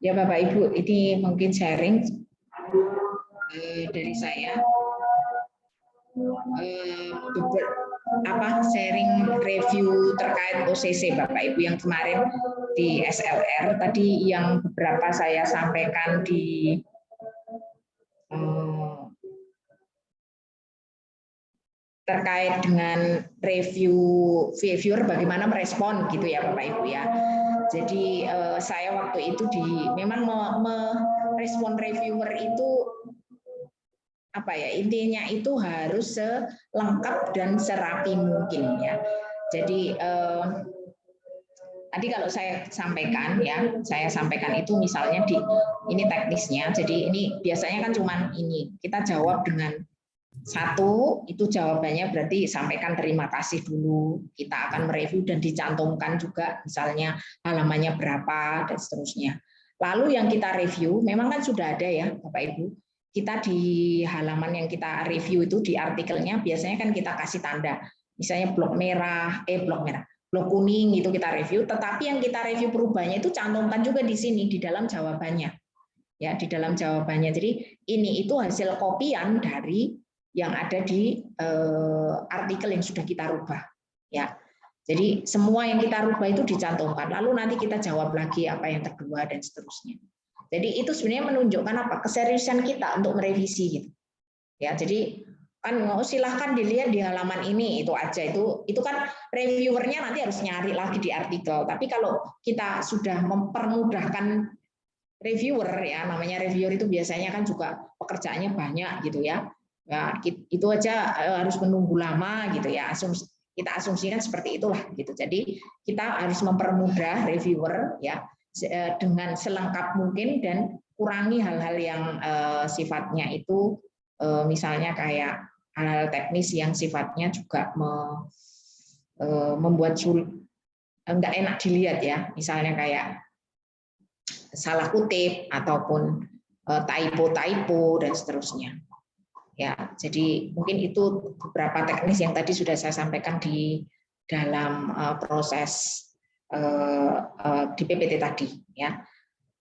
ya Bapak Ibu, ini mungkin sharing dari saya. Sharing review terkait OCC Bapak Ibu yang kemarin di SLR tadi, yang beberapa saya sampaikan di terkait dengan reviewer bagaimana merespon gitu ya Bapak Ibu ya. Jadi saya waktu itu memang merespon reviewer itu intinya itu harus selengkap dan serapi mungkin ya. Jadi tadi kalau saya sampaikan itu misalnya ini teknisnya. Jadi ini biasanya kan cuman ini kita jawab dengan satu, itu jawabannya berarti sampaikan terima kasih dulu. Kita akan mereview dan dicantumkan juga misalnya halamannya berapa dan seterusnya. Lalu yang kita review memang kan sudah ada ya Bapak Ibu. Kita di halaman yang kita review itu di artikelnya biasanya kan kita kasih tanda, misalnya blok kuning itu kita review, tetapi yang kita review perubahannya itu cantumkan juga di sini di dalam jawabannya. Ya, di dalam jawabannya. Jadi ini itu hasil kopian dari yang ada di artikel yang sudah kita rubah. Ya. Jadi semua yang kita rubah itu dicantumkan. Lalu nanti kita jawab lagi apa yang kedua dan seterusnya. Jadi itu sebenarnya menunjukkan keseriusan kita untuk merevisi gitu. Ya, jadi kan silahkan dilihat di halaman ini, itu aja. Itu kan reviewernya nanti harus nyari lagi di artikel. Tapi kalau kita sudah mempermudahkan reviewer, ya namanya reviewer itu biasanya kan juga pekerjaannya banyak gitu ya. Ya itu aja harus menunggu lama gitu ya. Kita asumsikan seperti itulah gitu. Jadi kita harus mempermudah reviewer ya dengan selengkap mungkin dan kurangi hal-hal yang sifatnya itu misalnya kayak hal-hal teknis yang sifatnya juga membuat enggak enak dilihat ya, misalnya kayak salah kutip ataupun typo dan seterusnya. Ya, jadi mungkin itu beberapa teknis yang tadi sudah saya sampaikan di dalam proses di PPT tadi, ya.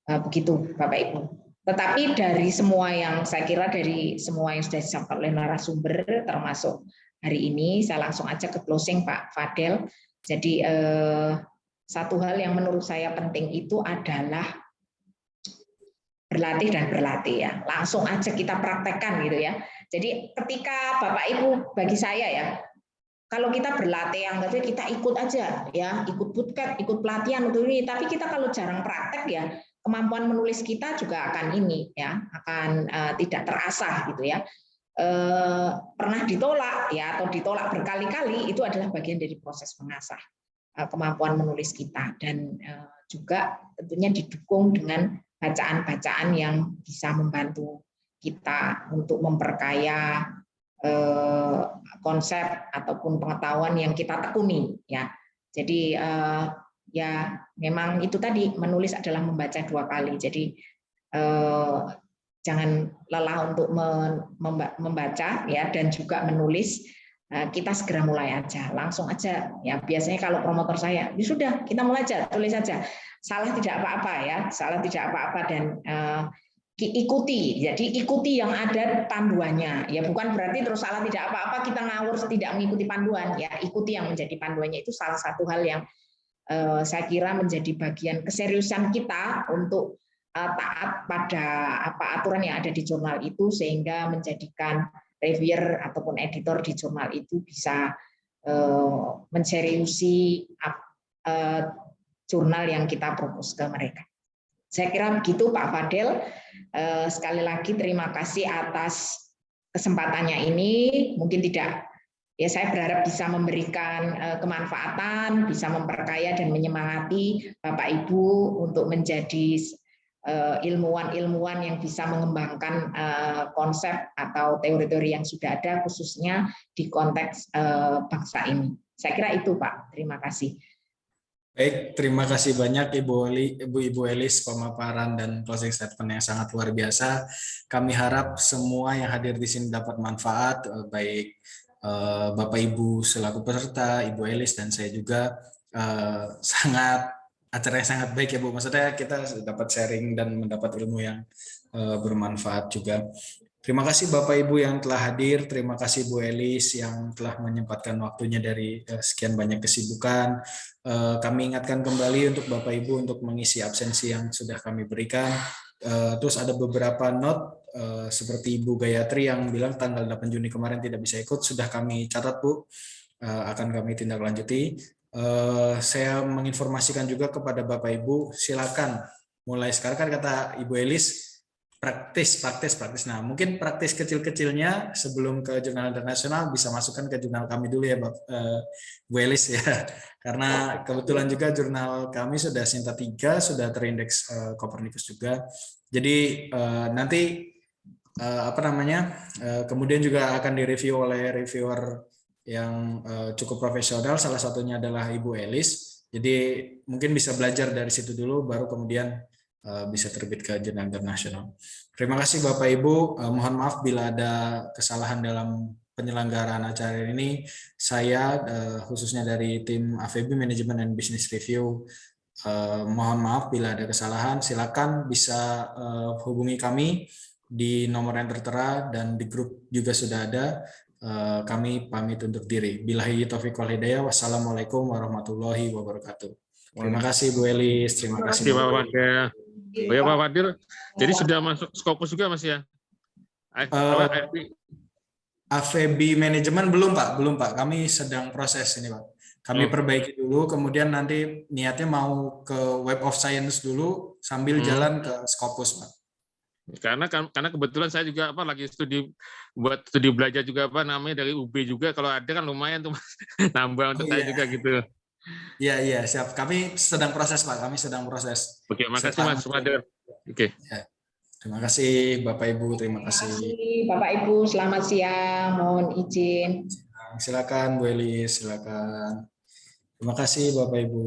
Begitu, Bapak Ibu. Tetapi dari semua yang saya kira dari semua yang sudah disampaikan oleh narasumber, termasuk hari ini, saya langsung aja ke closing Pak Fadel. Jadi satu hal yang menurut saya penting itu adalah berlatih dan berlatih ya. Langsung aja kita praktekkan gitu ya. Jadi ketika Bapak Ibu bagi saya ya, kalau kita berlatih yang kita ikut aja ya, ikut bootcamp, ikut pelatihan untuk ini. Tapi kita kalau jarang praktek ya, kemampuan menulis kita juga akan ini ya, akan tidak terasah gitu ya. Pernah ditolak ya atau ditolak berkali-kali itu adalah bagian dari proses mengasah kemampuan menulis kita dan juga tentunya didukung dengan bacaan-bacaan yang bisa membantu kita untuk memperkaya konsep ataupun pengetahuan yang kita tekuni ya. Jadi ya memang itu tadi menulis adalah membaca 2 kali. Jadi jangan lelah untuk membaca ya dan juga menulis. Kita segera mulai aja, langsung aja ya. Biasanya kalau promotor saya, ya sudah kita mulai aja, tulis aja. Salah tidak apa-apa ya, salah tidak apa-apa dan ikuti. Jadi ikuti yang ada panduannya. Ya bukan berarti terus salah tidak apa-apa kita ngawur tidak mengikuti panduan. Ya ikuti yang menjadi panduannya, itu salah satu hal yang saya kira menjadi bagian keseriusan kita untuk taat pada aturan yang ada di jurnal itu sehingga menjadikan reviewer ataupun editor di jurnal itu bisa menseriusi jurnal yang kita propose ke mereka. Saya kira begitu Pak Fadel. Sekali lagi terima kasih atas kesempatannya ini. Mungkin tidak, ya saya berharap bisa memberikan kemanfaatan, bisa memperkaya dan menyemangati Bapak Ibu untuk menjadi ilmuwan-ilmuwan yang bisa mengembangkan konsep atau teori-teori yang sudah ada khususnya di konteks bangsa ini. Saya kira itu Pak. Terima kasih. Baik, terima kasih banyak Ibu Elis pemaparan dan closing statement yang sangat luar biasa. Kami harap semua yang hadir di sini dapat manfaat, baik Bapak Ibu selaku peserta, Ibu Elis dan saya juga acara yang sangat baik ya Bu. Maksudnya kita dapat sharing dan mendapat ilmu yang bermanfaat juga. Terima kasih Bapak Ibu yang telah hadir. Terima kasih Bu Elis yang telah menyempatkan waktunya dari sekian banyak kesibukan. Kami ingatkan kembali untuk Bapak Ibu untuk mengisi absensi yang sudah kami berikan. Terus ada beberapa note seperti Ibu Gayatri yang bilang tanggal 8 Juni kemarin tidak bisa ikut. Sudah kami catat Bu. Akan kami tindak lanjuti. Saya menginformasikan juga kepada Bapak Ibu, silakan mulai sekarang kan kata Ibu Elis praktis. Nah mungkin praktis kecil-kecilnya sebelum ke jurnal internasional bisa masukkan ke jurnal kami dulu ya Bu Elis ya, karena kebetulan juga jurnal kami sudah Sinta 3 sudah terindeks Copernicus juga. Jadi nanti kemudian juga akan direview oleh reviewer yang cukup profesional, salah satunya adalah Ibu Elis. Jadi mungkin bisa belajar dari situ dulu, baru kemudian bisa terbit ke jurnal internasional. Terima kasih Bapak Ibu. Mohon maaf bila ada kesalahan dalam penyelenggaraan acara ini. Saya khususnya dari tim AVB Management and Business Review, mohon maaf bila ada kesalahan. Silakan bisa hubungi kami di nomor yang tertera dan di grup juga sudah ada. Kami pamit untuk diri. Billahi taufiq wal hidayah. Wassalamualaikum warahmatullahi wabarakatuh. Terima kasih Bu Elis. Terima kasih Pak Fadil. Oh ya Pak Fadil. Jadi sudah masuk Scopus juga Mas ya? AVB manajemen belum Pak. Kami sedang proses ini Pak. Kami perbaiki dulu, kemudian nanti niatnya mau ke Web of Science dulu sambil jalan ke Scopus Pak. Karena kebetulan saya juga lagi buat studi belajar juga dari UB juga, kalau ada kan lumayan tuh nambah untuk saya juga gitu. Iya siap. Kami sedang proses Pak. Oke, makasih Mas Father. Oke. Ya. Terima kasih Bapak Ibu. Terima kasih. Bapak Ibu, selamat siang. Mohon izin. Silakan Bu Elis, silakan. Terima kasih Bapak Ibu.